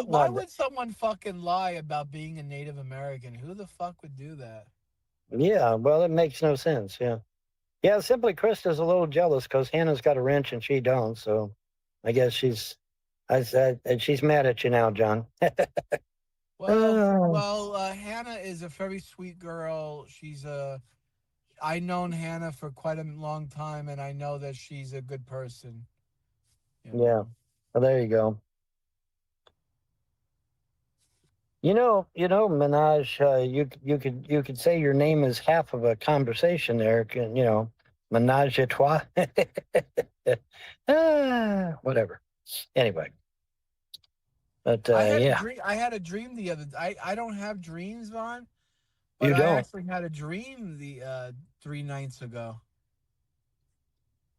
Why would someone fucking lie about being a Native American? Who the fuck would do that? yeah. Well, it makes no sense. Yeah. Yeah. Simply Krista's a little jealous because Hannah's got a wrench and she don't. So I guess she's mad at you now, John. Hannah is a very sweet girl. I've known Hannah for quite a long time, and I know that she's a good person. You know? Yeah. Well, there you go. You know, Minaj. You could say your name is half of a conversation there. You know, Menage a trois. Whatever. Anyway, but I had a dream the other. I don't have dreams, Vaughn, but you I don't actually had a dream the 3 nights ago.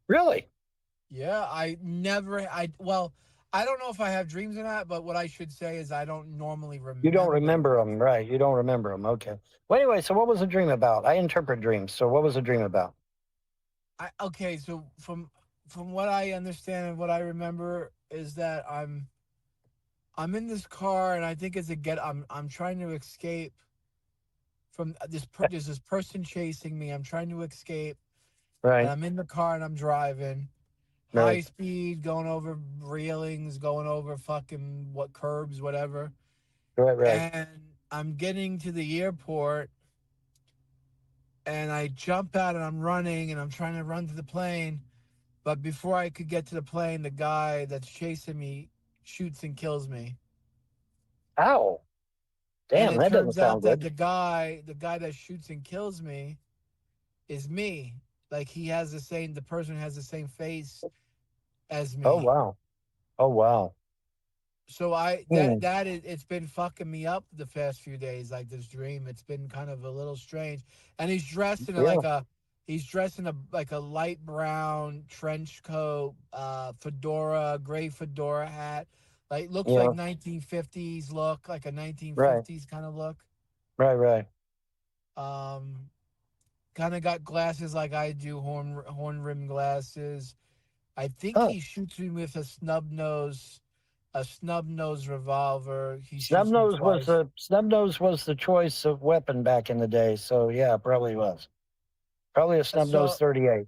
really. Yeah, I don't know if I have dreams or not, but what I should say is I don't normally remember. You don't remember them, right? You don't remember them. Okay. Well, anyway, so what was the dream about? I interpret dreams. So what was the dream about? Okay, so from what I understand and what I remember is that I'm in this car and I think I'm trying to escape from there's this person chasing me. I'm trying to escape. Right. And I'm in the car and I'm driving. High speed, going over railings, going over fucking curbs, whatever. Right. And I'm getting to the airport and I jump out and I'm running and I'm trying to run to the plane. But before I could get to the plane, the guy that's chasing me shoots and kills me. Ow. Damn, that doesn't sound good. The guy that shoots and kills me is me. Like the person has the same face as me. Oh wow. So it's been fucking me up the past few days, like this dream. It's been kind of a little strange. And he's dressed in a light brown trench coat, gray fedora hat. Like looks like 1950s look, like a 1950s kind of look. Right. Kind of got glasses like I do, horn rim glasses. I think he shoots me with a snub nose revolver. Snub nose was the choice of weapon back in the day. So yeah, probably was. Probably a snub nose 38.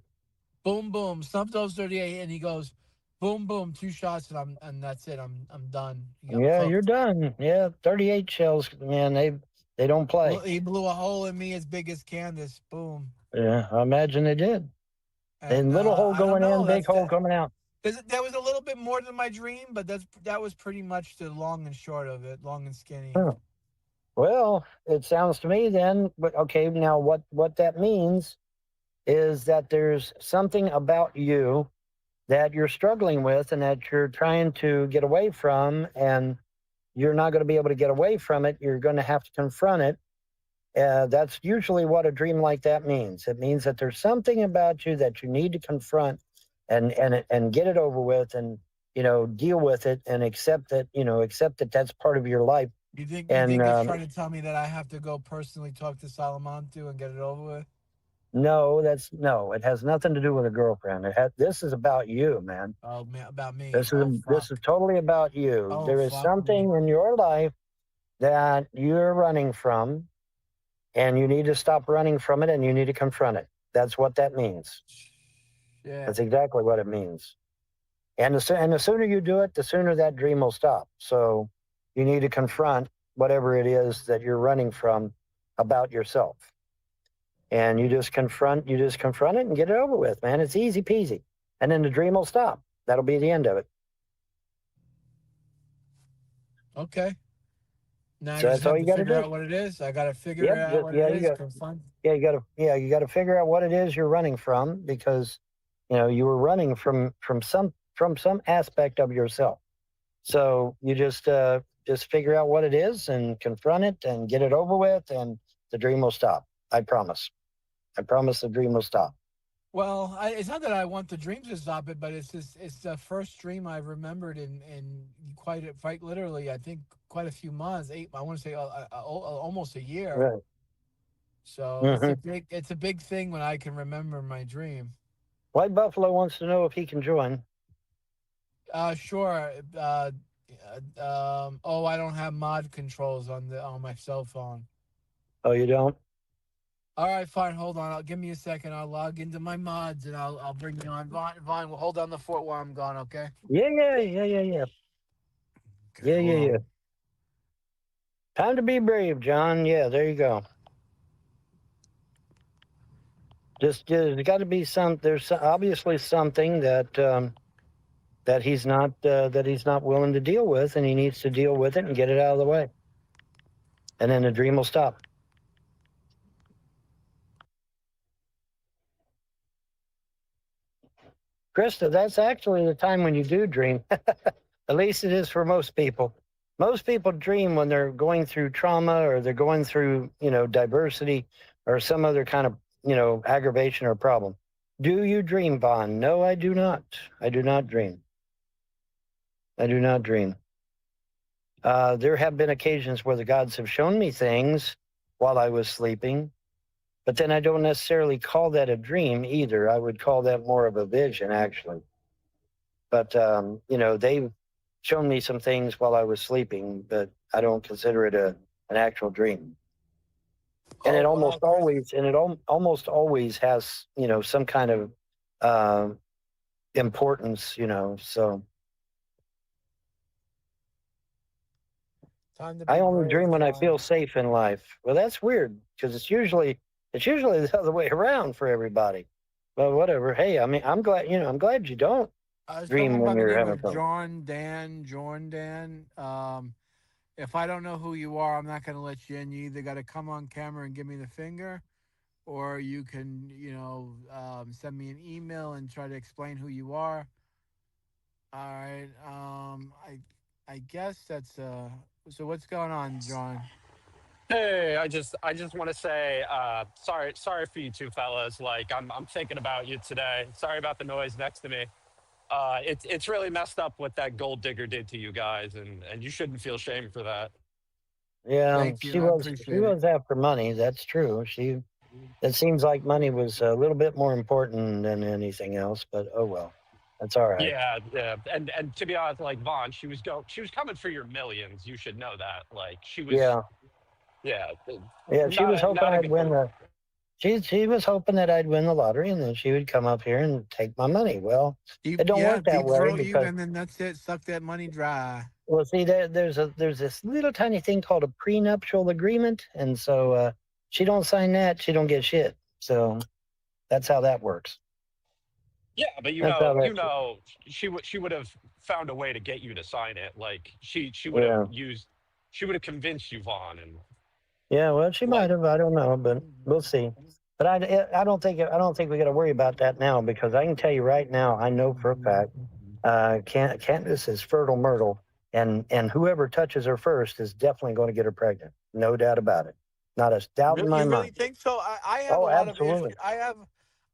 Boom boom, snub nose 38, and he goes, boom boom, 2 shots, and that's it. I'm done. Yeah, you're done. Yeah, 38 shells, man. They don't play. He blew a hole in me as big as Candace. Boom. Yeah, I imagine they did. And little hole going in, big hole coming out. That was a little bit more than my dream, but that was pretty much the long and short of it, long and skinny. Huh. Well, it sounds to me then, but okay, now what that means is that there's something about you that you're struggling with and that you're trying to get away from, and you're not going to be able to get away from it. You're going to have to confront it. That's usually what a dream like that means. It means that there's something about you that you need to confront and get it over with, and deal with it and accept that that's part of your life. You think And it's trying to tell me that I have to go personally talk to Salamantu and get it over with? no, it has nothing to do with a girlfriend. This is about you, man. Oh man, about me. This is totally about you. Oh, There is fuck something me. in your life that you're running from, and you need to stop running from it, and you need to confront it. That's what that means. Yeah. That's exactly what it means. And the sooner you do it, the sooner that dream will stop. So you need to confront whatever it is that you're running from about yourself. And you just confront it and get it over with, man. It's easy peasy. And then the dream will stop. That'll be the end of it. Okay. Now So I that's just have all to you gotta figure do. out what it is. I gotta figure Yep, out what it is. Confront. You gotta figure out what it is you're running from, because you were running from some aspect of yourself. So you just figure out what it is and confront it and get it over with, and the dream will stop. I promise the dream will stop. Well, it's not that I want the dream to stop it, but it's the first dream I've remembered in quite literally, I think, quite a few months. I want to say almost a year. Right. So Mm-hmm. it's a big thing when I can remember my dream. White Buffalo wants to know if he can join. Sure. I don't have mod controls on my cell phone. Oh, you don't? All right, fine. Hold on. Give me a second. I'll log into my mods and I'll bring you on. Vaughn, will hold down the fort while I'm gone, okay? Yeah. Okay, Yeah. Time to be brave, John. Yeah, there you go. There's got to be there's obviously something that he's not willing to deal with, and he needs to deal with it and get it out of the way. And then the dream will stop. Krista, that's actually the time when you do dream. At least it is for most people. Most people dream when they're going through trauma, or they're going through, diversity, or some other kind of, aggravation or problem. Do you dream, Vaughn? No, I do not. I do not dream. There have been occasions where the gods have shown me things while I was sleeping, but then I don't necessarily call that a dream either. I would call that more of a vision, actually. But, they've shown me some things while I was sleeping, but I don't consider it an actual dream. And it almost always has, some kind of importance, so. I only dream when I feel safe in life. Well, that's weird, because it's usually the other way around for everybody. But whatever. Hey, I mean, I'm glad you don't dream when you're having fun. Jordan Dan. If I don't know who you are, I'm not going to let you in. You either got to come on camera and give me the finger, or you can, send me an email and try to explain who you are. All right. I guess that's so what's going on, John? Hey, I just want to say sorry for you two fellas. Like I'm thinking about you today. Sorry about the noise next to me. It's really messed up what that gold digger did to you guys, and you shouldn't feel shame for that. Yeah, Thank you. she was after money. That's true. It seems like money was a little bit more important than anything else, but oh well. That's all right. Yeah. And to be honest, like Vaughn, she was coming for your millions. You should know that. Like she was. Yeah. Yeah. Yeah. She was hoping I'd win the. She was hoping that I'd win the lottery, and then she would come up here and take my money. Well, it don't work that way, because and then that's it. Suck that money dry. Well, see, there's this little tiny thing called a prenuptial agreement, and so she don't sign that, she don't get shit. So that's how that works. Yeah, but she would have found a way to get you to sign it. Like she would have convinced you, Vaughn, and yeah, well, she might have. I don't know, but we'll see. But I don't think we got to worry about that now, because I can tell you right now, I know for a fact, Candace is fertile myrtle, and whoever touches her first is definitely going to get her pregnant. No doubt about it. Not a doubt in my You really mind. think so? I have a Oh, lot of issues. absolutely.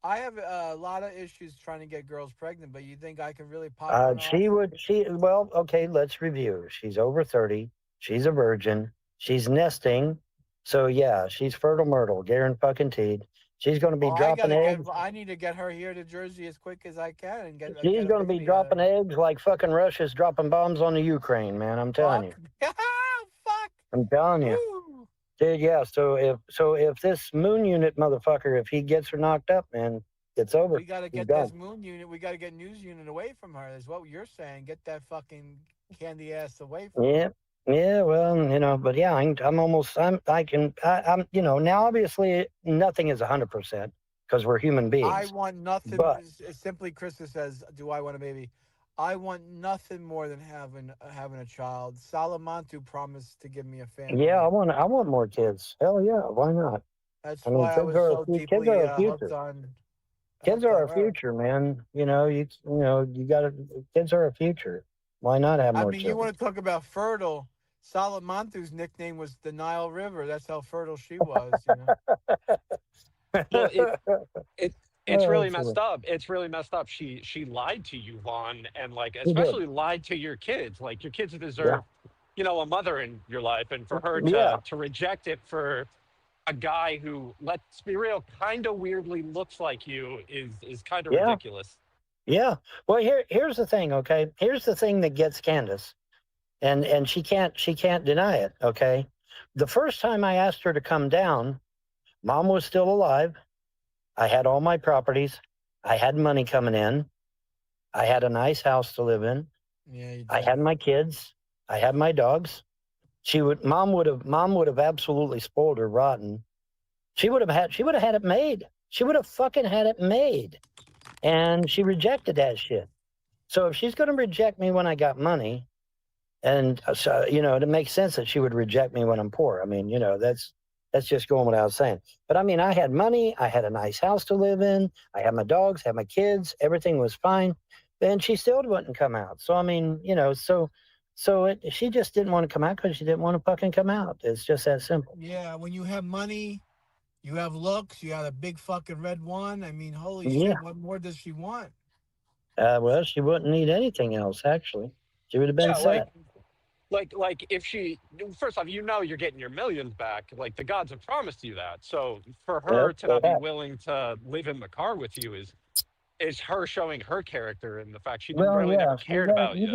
I have a lot of issues trying to get girls pregnant, but you think I can really pop one off? Well, okay, let's review. She's over 30. She's a virgin. She's nesting. So, yeah, she's fertile myrtle, guaranteed. She's going to be Oh, I dropping gotta get. eggs. I need to get her here to Jersey as quick as I can and She's get a going to be baby out of dropping her. eggs like fucking Russia's dropping bombs on the Ukraine, man. I'm telling Fuck. you. Fuck. I'm telling you. Woo. Dude, yeah. So if this moon unit motherfucker, if he gets her knocked up, man, it's over. We gotta He's get done. this moon unit. We gotta get news unit away from her. Is what you're saying. Get that fucking candy ass away from her. Yeah. Yeah, well, but yeah, I'm, now obviously nothing is 100% because we're human I beings. want nothing. But Simply, Krista says, "Do I want a baby?" I want nothing more than having a child. Salamantu promised to give me a family. yeah, I want more kids. Hell yeah, why not? That's I mean, why I was so kids deeply are our hooked future. on Kids are our her. future, man. You gotta. Kids are our future. Why not have I more mean, you children? want to talk about fertile? Salamantu's nickname was the Nile River. That's how fertile she was. Well, it it's Oh, really it's messed up. It's really messed up. She lied to you, Vaughn, and like He did. especially lied to your kids. Like your kids Yeah. deserve, a mother in your life, and for her Yeah. to reject it for a guy who, let's be real, kind of weirdly looks like you is kind of Yeah. ridiculous. Yeah. Well, here's the thing, okay? Here's the thing that gets Candace, and she can't deny it, okay? The first time I asked her to come down, Mom was still alive. I had all my properties. I had money coming in. I had a nice house to live in. Yeah, you I did. had my kids. I had my dogs. Mom would have absolutely spoiled her rotten. She would have had it made. She would have fucking had it made. And she rejected that shit. So if she's going to reject me when I got money, and so, it makes sense that she would reject me when I'm poor. I mean, that's just going without saying. But I mean, I had money. I had a nice house to live in. I had my dogs, had my kids. Everything was fine. And she still wouldn't come out. So, I mean, she just didn't want to come out because she didn't want to fucking come out. It's just that simple. Yeah, when you have money, you have looks, you got a big fucking red one. I mean, holy Yeah. shit, what more does she want? Well, she wouldn't need anything else, actually. She would have been Yeah, set. like if she, first off, you're getting your millions back. Like the gods have promised you that. So for her Yep, to not they be have. willing to live in the car with you is her showing her character and the fact she Well, really yeah, never cared about you.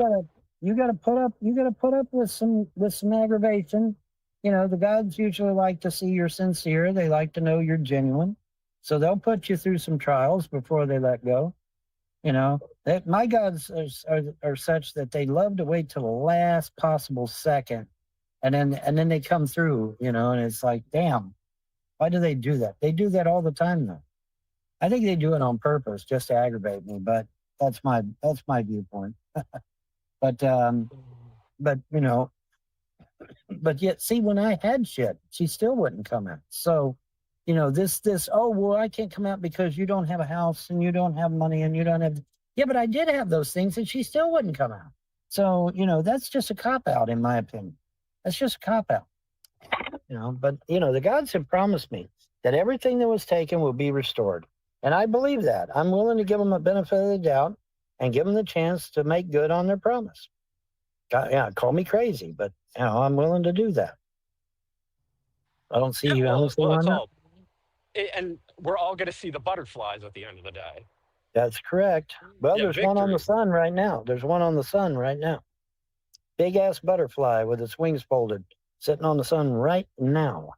you gotta put up with some aggravation. The gods usually like to see you're sincere. They like to know you're genuine, so they'll put you through some trials before they let go. My gods are such that they love to wait till the last possible second, and then they come through. And it's like, damn, why do they do that? They do that all the time, though. I think they do it on purpose just to aggravate me, but that's my viewpoint. But but yet, see, when I had shit, she still wouldn't come out. So, oh well, I can't come out because you don't have a house and you don't have money and you don't have. Yeah, but I did have those things and she still wouldn't come out. So that's just a cop out, in my opinion. That's just a cop out. But the gods have promised me that everything that was taken will be restored. And I believe that. I'm willing to give them a benefit of the doubt and give them the chance to make good on their promise. Call me crazy, but I'm willing to do that. I don't see Yeah, I don't see well, why it's not. all, and we're all going to see the butterflies at the end of the day. That's correct. Well, Yeah, there's one on the victory. sun right now. Big ass butterfly with its wings folded, sitting on the sun right now.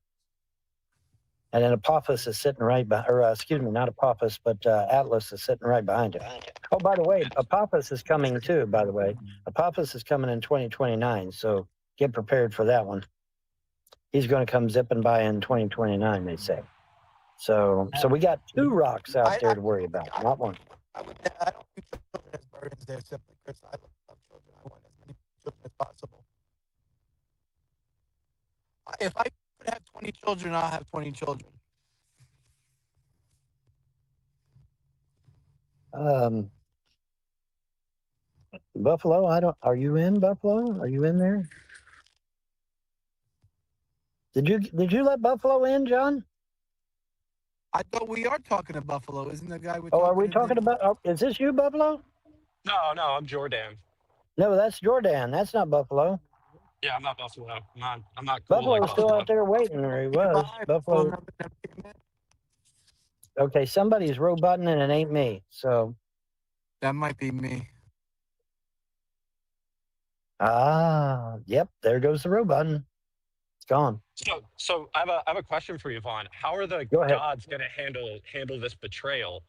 And then Apophis is sitting right by, or excuse me, not Apophis, but Atlas is sitting right behind it. Oh, by the way, Apophis is coming too, by the way. Apophis is coming in 2029, so get prepared for that one. He's going to come zipping by in 2029, they say. So we got 2 rocks out there to worry about, not one. I don't view children as burdens there, simply, Chris. I love children. I want as many children as possible. If I could have 20 children, I'll have 20 children. Buffalo, I don't. Are you in Buffalo? Are you in there? Did you let Buffalo in, John? I thought we are talking to Buffalo. Isn't the guy we're Oh, are we talking to? talking about? Oh, is this you, Buffalo? No, I'm Jordan. No, that's Jordan. That's not Buffalo. Yeah, I'm not Buffalo. I'm not cool like Buffalo's still Buffalo. out there waiting, or he was. Bye. Buffalo. Remember that payment? Okay, somebody's roboting and it ain't me. So, That might be me. yep, there goes the robot. It's gone. So I have a question for you, Vaughn. How are the Go ahead. gods going to handle this betrayal?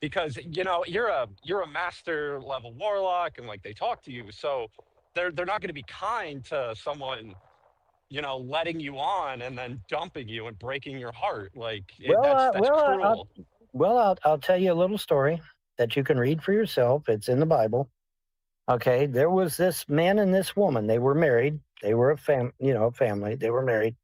Because you're a master level warlock, and like they talk to you, so they're not going to be kind to someone letting you on and then dumping you and breaking your heart. Like Well, that's cruel. I'll tell you a little story that you can read for yourself. It's in the Bible. Okay, there was this man and this woman. They were married. They were a family. They were married.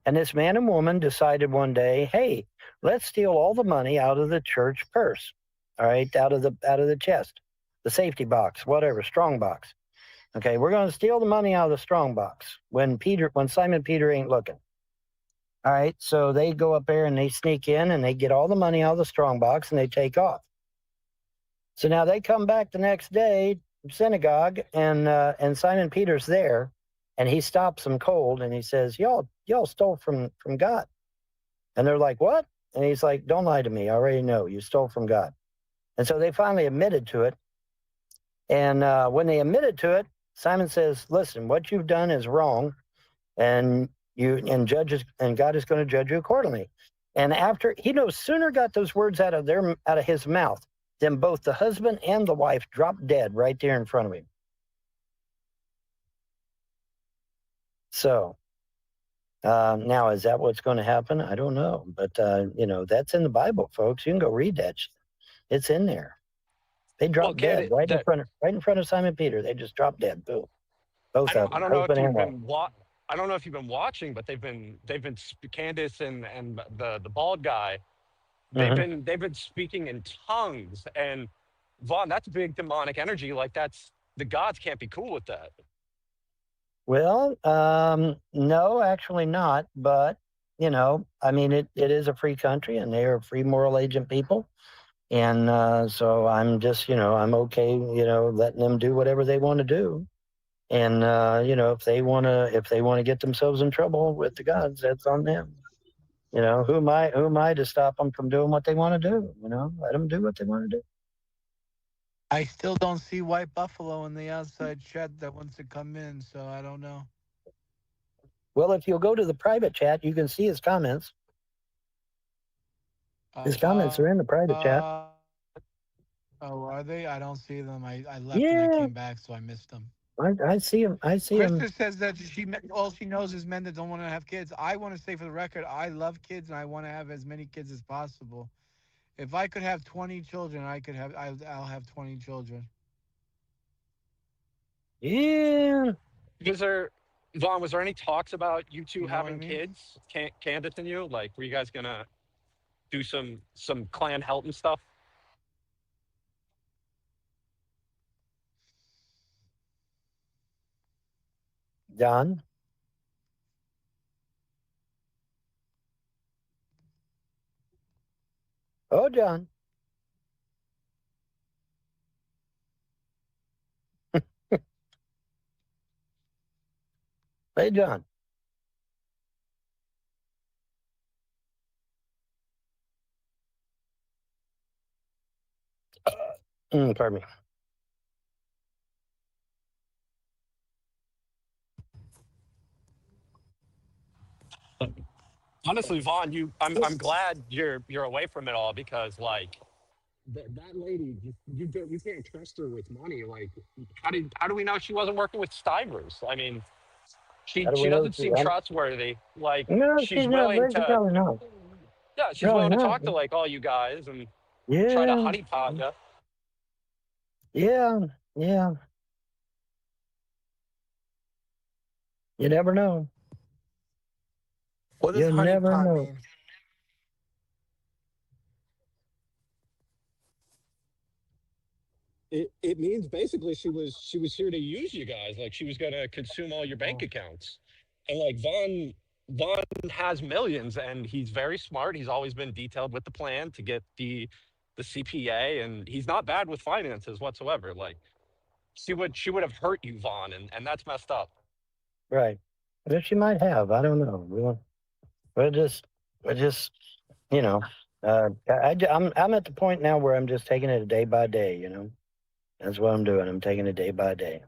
And this man and woman decided one day, hey, let's steal all the money out of the church purse. All right, out of the chest, the safety box, whatever, strong box. Okay, we're going to steal the money out of the strong box when Simon Peter ain't looking. All right, so they go up there and they sneak in and they get all the money out of the strong box and they take off. So now they come back the next day, synagogue, and Simon Peter's there, and he stops them cold and he says, "Y'all stole from God." And they're like, "What?" And he's like, "Don't lie to me. I already know you stole from God." And so they finally admitted to it. And when they admitted to it, Simon says, "Listen, what you've done is wrong, and God is going to judge you accordingly." And after he no sooner got those words out of his mouth, then both the husband and the wife dropped dead right there in front of him. So now, is that what's going to happen? I don't know, but that's in the Bible, folks. You can go read that. It's in there. They dropped dead right in front of Simon Peter. They just dropped dead. Boom. Both of them, I don't know if husband and you've wife. I don't know if you've been watching, but Candace and the bald guy. They've been speaking in tongues, and Vaughn, that's big demonic energy. Like the gods can't be cool with that. Well, no, actually not. But I mean, it is a free country, and they are free moral agent people. And so I'm just, I'm okay, letting them do whatever they want to do. And if they want to get themselves in trouble with the gods, that's on them. Who am I to stop them from doing what they want to do? Let them do what they want to do. I still don't see White Buffalo in the outside chat that wants to come in, so I don't know. Well, if you'll go to the private chat, you can see his comments. His comments are in the private chat. Oh, are they? I don't see them. I left Yeah. and I came back, so I missed them. I see him. Krista says that all she knows is men that don't want to have kids. I want to say for the record, I love kids and I want to have as many kids as possible. If I could have 20 children, I'll have 20 children. Yeah. Vaughn, was there any talks about you two having what I mean? kids, Candace and you? Like, were you guys gonna do some Clan Helton stuff? John. Oh, John. Hey, John. Pardon me. Honestly, Vaughn, I'm glad you're away from it all, because like that lady, you can't trust her with money. Like, how do we know she wasn't working with Stivers? I mean, How do we she know doesn't seem trustworthy. Like, No, she's not. willing to Probably not. she's Probably willing to not. talk to like all you guys and try to Yeah. honeypot you. Yeah. Yeah. You never know. What does You never honeypot know. mean? it means basically she was here to use you guys. Like she was gonna consume all your bank accounts. And like Vaughn has millions and he's very smart. He's always been detailed with the plan to get the CPA, and he's not bad with finances whatsoever. Like she would have hurt you, Vaughn, and that's messed up. Right. But she might have. I don't know. We're just, you know, I'm at the point now where I'm just taking it day by day. You know, that's what I'm doing. I'm taking it day by day.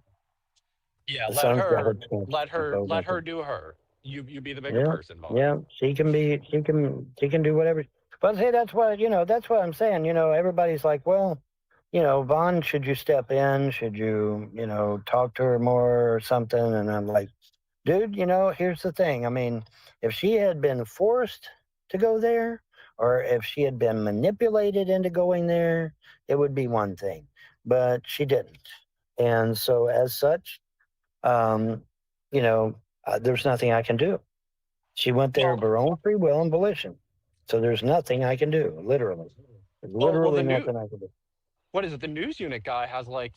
Yeah, The let sun's got her her chance let to her go let with her it. do her. You be the bigger Yeah, person, Vaughn. yeah. She can do whatever. But see, that's what I'm saying. Everybody's like, well, Vaughn, should you step in? Should you, talk to her more or something? And I'm like, dude, here's the thing. I mean, if she had been forced to go there, or if she had been manipulated into going there, it would be one thing. But she didn't. And so, as such, um, there's nothing I can do. She went there of Well, her own free will and volition. So there's nothing I can do, literally. There's well, literally the new nothing I can do. what is it? The news unit guy has like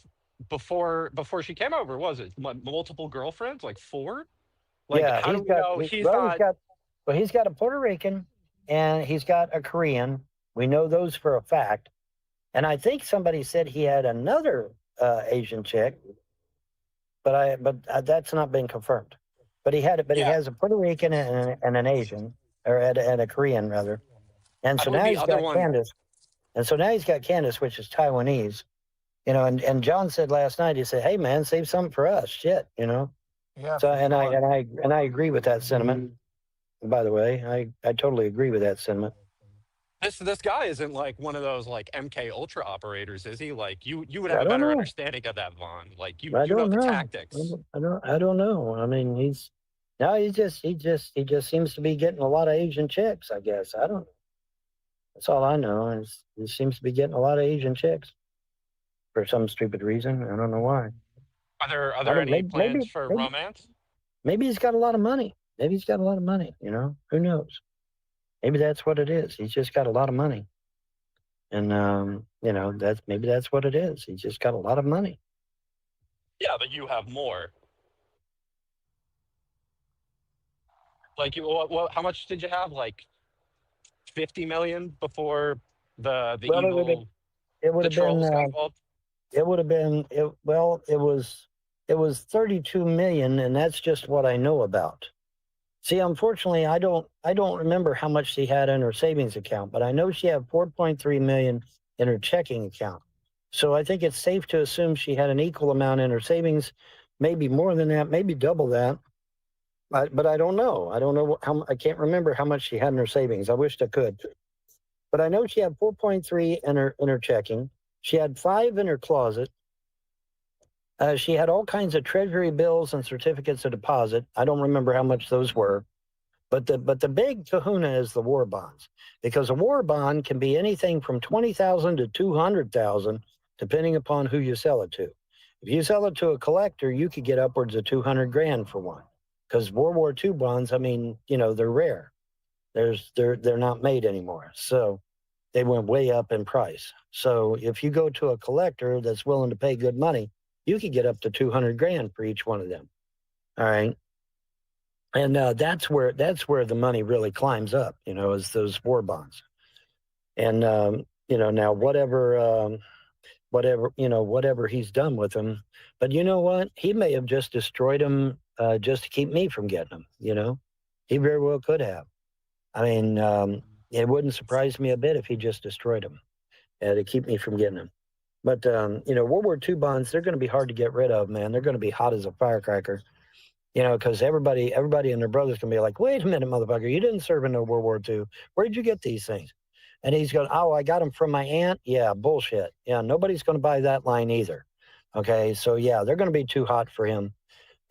before she came over, was it multiple girlfriends, like four? Like, Yeah, how do we know he's not? he's got a Puerto Rican and he's got a Korean. We know those for a fact. And I think somebody said he had another Asian chick, but that's not been confirmed. But he Yeah, has a Puerto Rican and an Asian, and a Korean rather. And I so believe now the he's other got one. Candace. And so now he's got Candace, which is Taiwanese. And John said last night, he said, "Hey man, save something for us." Shit. Yeah, So for sure. and I agree with that sentiment. By the way, I totally agree with that sentiment. This guy isn't like one of those like MK Ultra operators, is he? Like you would have I a don't better know. understanding of that, Vaughn. Like you I you know don't the know. tactics. I don't know. I mean, he just seems to be getting a lot of Asian chicks. I guess I don't. That's all I know. Is he seems to be getting a lot of Asian chicks for some stupid reason. I don't know why. Are I there don't. any plans for Maybe romance? maybe he's got a lot of money. Maybe he's got a lot of money. Who knows? Maybe that's what it is. He's just got a lot of money, and that's what it is. He's just got a lot of money. Yeah, but you have more. Like how much did you have? Like 50 million before the Well, evil it would the have been trolls got involved. it was 32 million, and that's just what I know about. See, unfortunately, I don't remember how much she had in her savings account, but I know she had 4.3 million in her checking account. So I think it's safe to assume she had an equal amount in her savings, maybe more than that, maybe double that. But I don't know. I don't know how. I can't remember how much she had in her savings. I wished I could, but I know she had 4.3 in her checking. She had 5 in her closet. She had all kinds of treasury bills and certificates of deposit. I don't remember how much those were. But the big kahuna is the war bonds, because a war bond can be anything from 20,000 to 200,000, depending upon who you sell it to. If you sell it to a collector, you could get upwards of 200 grand for one, because World War II bonds, I mean, they're rare. They're not made anymore, so they went way up in price. So if you go to a collector that's willing to pay good money, you could get up to 200 grand for each one of them. All right. And that's where the money really climbs up, is those war bonds. And now whatever he's done with them, but you know what? He may have just destroyed them just to keep me from getting them. He very well could have. I mean, it wouldn't surprise me a bit if he just destroyed them to keep me from getting them. But World War II bonds, they're going to be hard to get rid of, man. They're going to be hot as a firecracker. Because everybody and their brothers can be like, wait a minute, motherfucker, you didn't serve in no World War II. Where'd you get these things? And he's going, oh, I got them from my aunt. Yeah, bullshit. Yeah, nobody's going to buy that line either. Okay, so yeah, they're going to be too hot for him.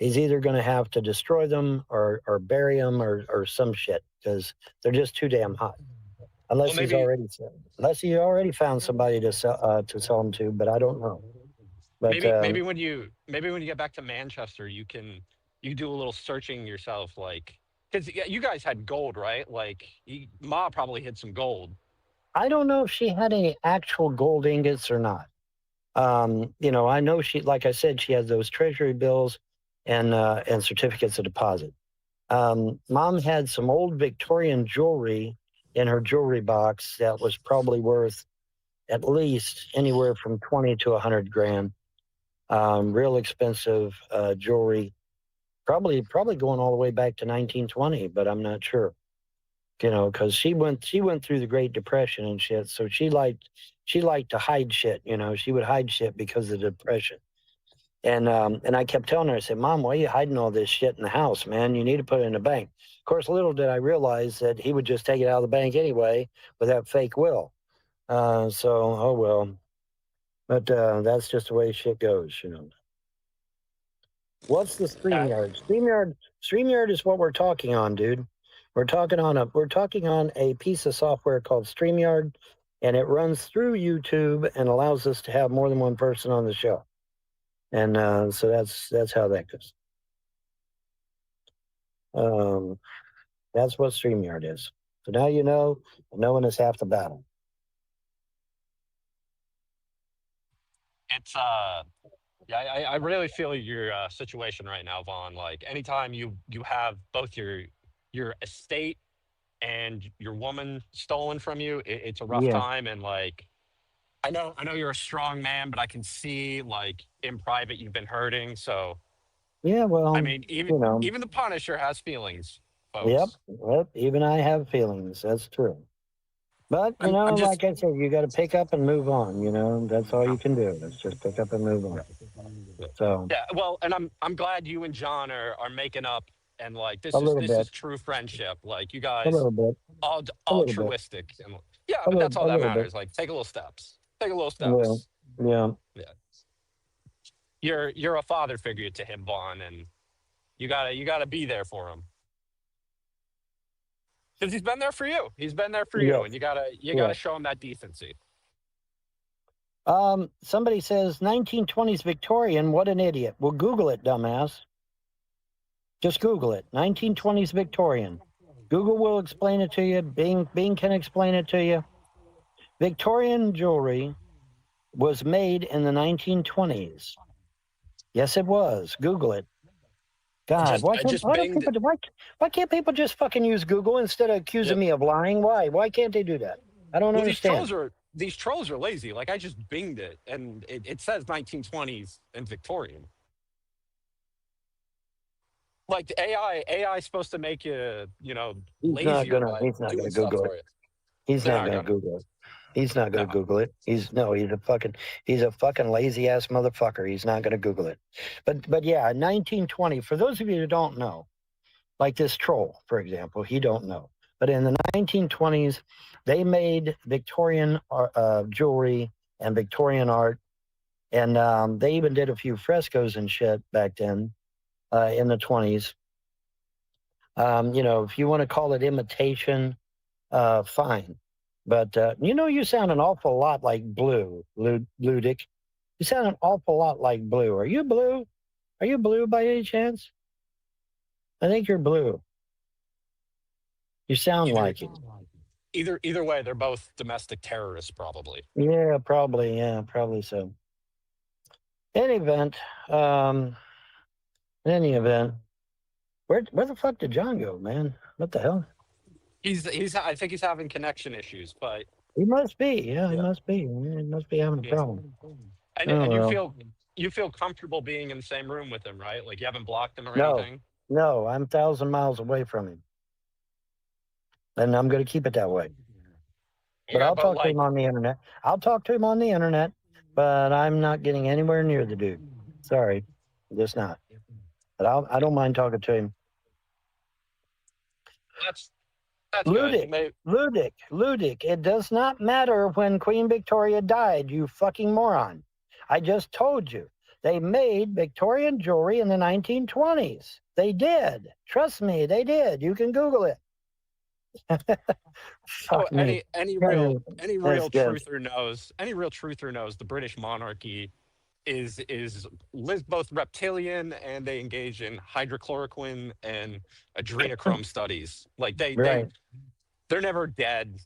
He's either going to have to destroy them or bury them or some shit, because they're just too damn hot. Well, Unless he already found somebody to sell them to, but I don't know. But maybe when you get back to Manchester, you do a little searching yourself, like because you guys had gold, right? Like Ma probably hid some gold. I don't know if she had any actual gold ingots or not. I know she, like I said, she has those treasury bills and certificates of deposit. Mom had some old Victorian jewelry in her jewelry box that was probably worth at least anywhere from 20 to 100 grand. Real expensive jewelry, probably going all the way back to 1920, but I'm not sure. Because she went through the Great Depression and shit, so she liked to hide shit. She would hide shit because of the Depression. And I kept telling her, I said, Mom, why are you hiding all this shit in the house, man? You need to put it in the bank. Of course, little did I realize that he would just take it out of the bank anyway with that fake will. Oh well. But that's just the way shit goes, What's the StreamYard? StreamYard is what we're talking on, dude. We're talking on a piece of software called StreamYard, and it runs through YouTube and allows us to have more than one person on the show. And so that's how that goes. That's what StreamYard is. So now you know, knowing is half the battle. It's yeah, I really feel your situation right now, Vaughn. Like anytime you have both your estate and your woman stolen from you, it's a rough Yeah. time. And like I know you're a strong man, but I can see like in private you've been hurting. So Yeah, well, I mean, even the Punisher has feelings, Yep. folks. Even I have feelings. That's true. But, I'm just like I said, you got to pick up and move on. That's all you can do. Is just pick up and move on. So, yeah. Well, and I'm glad you and John are making up, and like a little this bit, is true friendship. Like you a guys little bit, a little bit, altruistic, and yeah, but that's all a that little bit. matters. Like take a little steps. Take a little Well, steps. yeah. Yeah. You're a father figure to him, Vaughn, and you gotta be there for him. Because he's been there for you. He's been there for you, Yes. and you gotta Yeah. show him that decency. Somebody says 1920s Victorian. What an idiot. Well, Google it, dumbass. Just Google it. 1920s Victorian. Google will explain it to you. Bing can explain it to you. Victorian jewelry was made in the 1920s. Yes, it was. Google it. God, I just binged. why can't people just fucking use Google instead of accusing Yep. me of lying? Why can't they do that? I don't Well, understand. these trolls are lazy. Like I just binged it, and it says 1920s and Victorian. Like the AI is supposed to make you lazier by He's not doing gonna stuff Google it. for you. He's They're not not gonna gonna. Google it. He's not gonna No. Google it. He's a fucking lazy ass motherfucker. He's not gonna Google it. But yeah, 1920. For those of you who don't know, like this troll, for example, he don't know. But in the 1920s, they made Victorian jewelry and Victorian art, and they even did a few frescoes and shit back then in the 20s. If you want to call it imitation, fine. But you sound an awful lot like Blue, Ludic. You sound an awful lot like Blue. Are you Blue? Are you Blue by any chance? I think you're Blue. You sound Either like it. either way, they're both domestic terrorists, probably. Yeah, probably. Yeah, probably so. In any event, where the fuck did John go, man? What the hell? I think he's having connection issues, but He must be. Yeah, he yeah. must be. He must be having a Yeah. problem. And Oh well. you feel comfortable being in the same room with him, right? Like you haven't blocked him or No, anything. no, I'm 1,000 miles away from him, and I'm going to keep it that way. But Yeah, I'll but talk to him like on the internet. I'll talk to him on the internet, but I'm not getting anywhere near the dude. Sorry, just not. But I don't mind talking to him. that's good. Ludic. It does not matter when Queen Victoria died, you fucking moron. I just told you. They made Victorian jewelry in the 1920s. They did. Trust me, they did. You can Google it. Fuck me. Any real That's good. truther knows the British monarchy is both reptilian, and they engage in hydrochloroquine and adrenochrome studies. Like Right. they're never dead.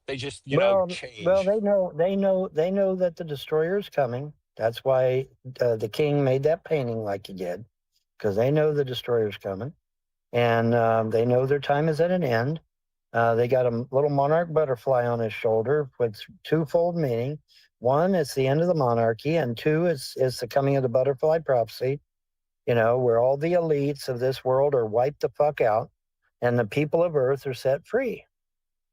They just Well, change. they know that the destroyer is coming, That's why the king made that painting like he did, because they know the destroyer's coming, and they know their time is at an end. They got a little monarch butterfly on his shoulder with twofold meaning. One, it's the end of the monarchy, and two, it's the coming of the butterfly prophecy, where all the elites of this world are wiped the fuck out and the people of earth are set free.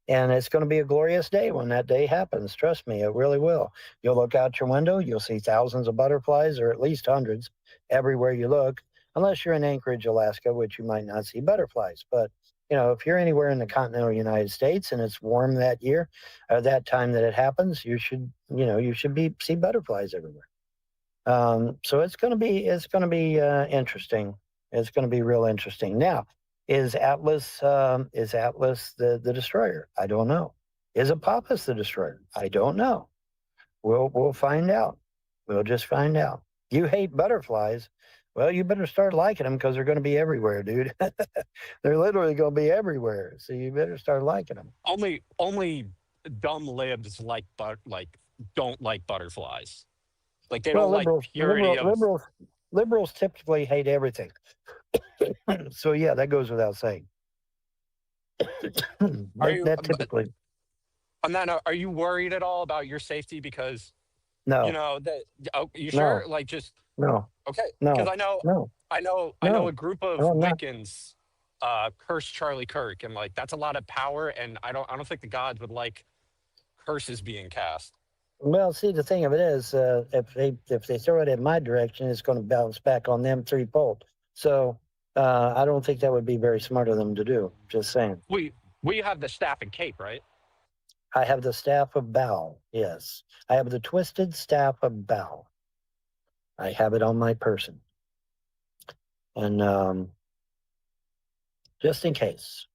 And it's going to be a glorious day when that day happens. Trust me, it really will. You'll look out your window, you'll see thousands of butterflies, or at least hundreds, everywhere you look, unless you're in Anchorage, Alaska, which you might not see butterflies. But, if you're anywhere in the continental United States and it's warm that year, or that time that it happens, you should see butterflies everywhere. So it's going to be interesting. It's going to be real interesting. Now, is Atlas the destroyer? I don't know. Is Apophis the destroyer? I don't know. We'll find out. We'll just find out. You hate butterflies. Well, you better start liking them because they're going to be everywhere, dude. They're literally going to be everywhere. So you better start liking them. Only dumb libs don't like butterflies. Like they Well, don't like purity of. liberals typically hate everything. So yeah, that goes without saying. Are you that typically. on that note, are you worried at all about your safety because No. that? Oh, you No. sure? Like just No. okay? No. Because I know No. a group of No, I'm not. Wiccans curse Charlie Kirk, and like that's a lot of power, and I don't think the gods would like curses being cast. Well, see, the thing of it is, if they throw it in my direction, it's going to bounce back on them threefold. So I don't think that would be very smart of them to do. Just saying. We have the staff and cape, right? I have the staff of Baal. Yes, I have the twisted staff of Baal. I have it on my person, and just in case,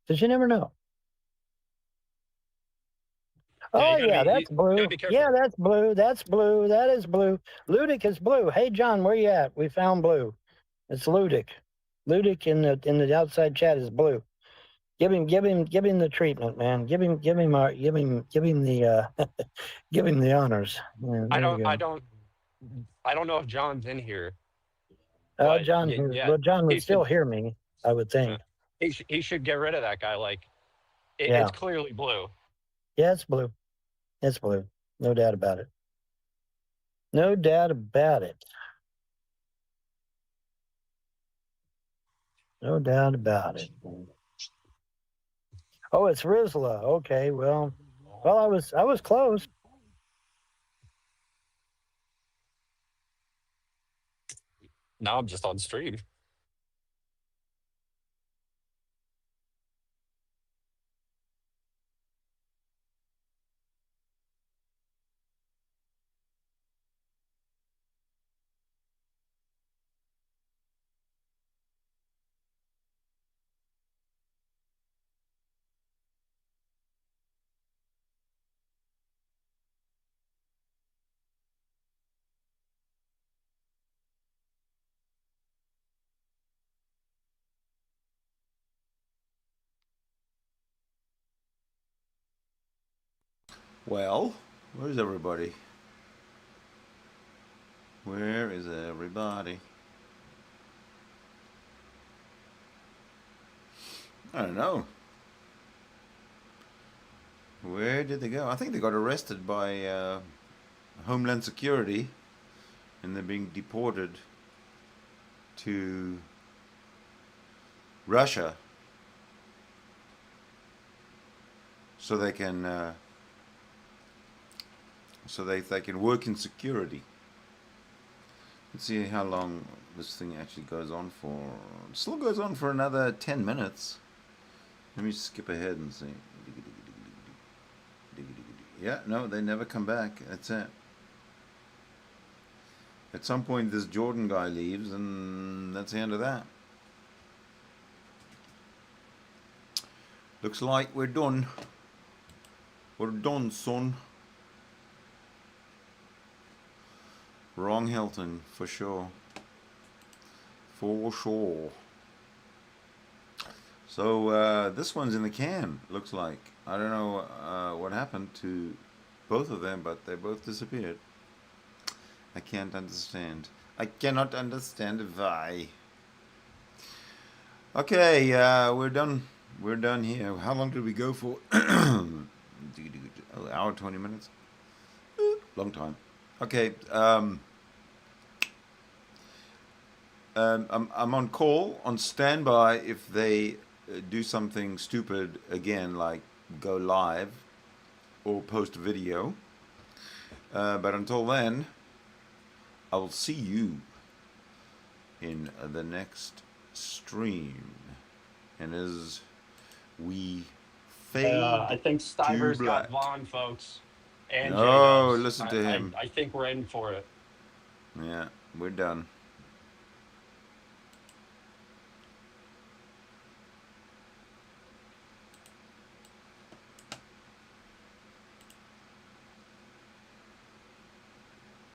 because you never know. Oh yeah, that's You blue. gotta be careful. Yeah, that's blue. That's blue. That is blue. Ludic is blue. Hey John, where you at? We found blue. It's Ludic. Ludic in the outside chat is blue. Give him the treatment, man. Give him the give him the honors. Yeah, I there you don't go. I don't know if John's in here, Oh, but John, yeah, well, John he would still should hear me, I would think. he should get rid of that guy. Like Yeah, it's clearly blue. yeah, it's blue. It's blue. No doubt about it. No doubt about it. No doubt about it. Oh, it's Rizla. Okay, well, I was close. Now I'm just on stream. Well, where's everybody? Where is everybody? I don't know. Where did they go? I think they got arrested by Homeland Security and they're being deported to Russia so they can they can work in security. Let's see how long this thing actually goes on for. It still goes on for another 10 minutes. Let me skip ahead and see. Yeah, no, they never come back. That's it. At some point this Jordan guy leaves and that's the end of that. Looks like we're done. We're done, son. Wrong Helton, for sure. For sure. So this one's in the can, looks like. I don't know what happened to both of them, but they both disappeared. I can't understand. I cannot understand why. Okay, we're done. We're done here. How long did we go for? Hour 20 minutes. Long time. Okay. I'm on call, on standby if they do something stupid again, like go live or post a video. But until then, I will see you in the next stream. And as we fade I think to Stiver's black. got Vaughn, folks, and No, Jdubs. listen to him. I think we're in for it. Yeah, we're done.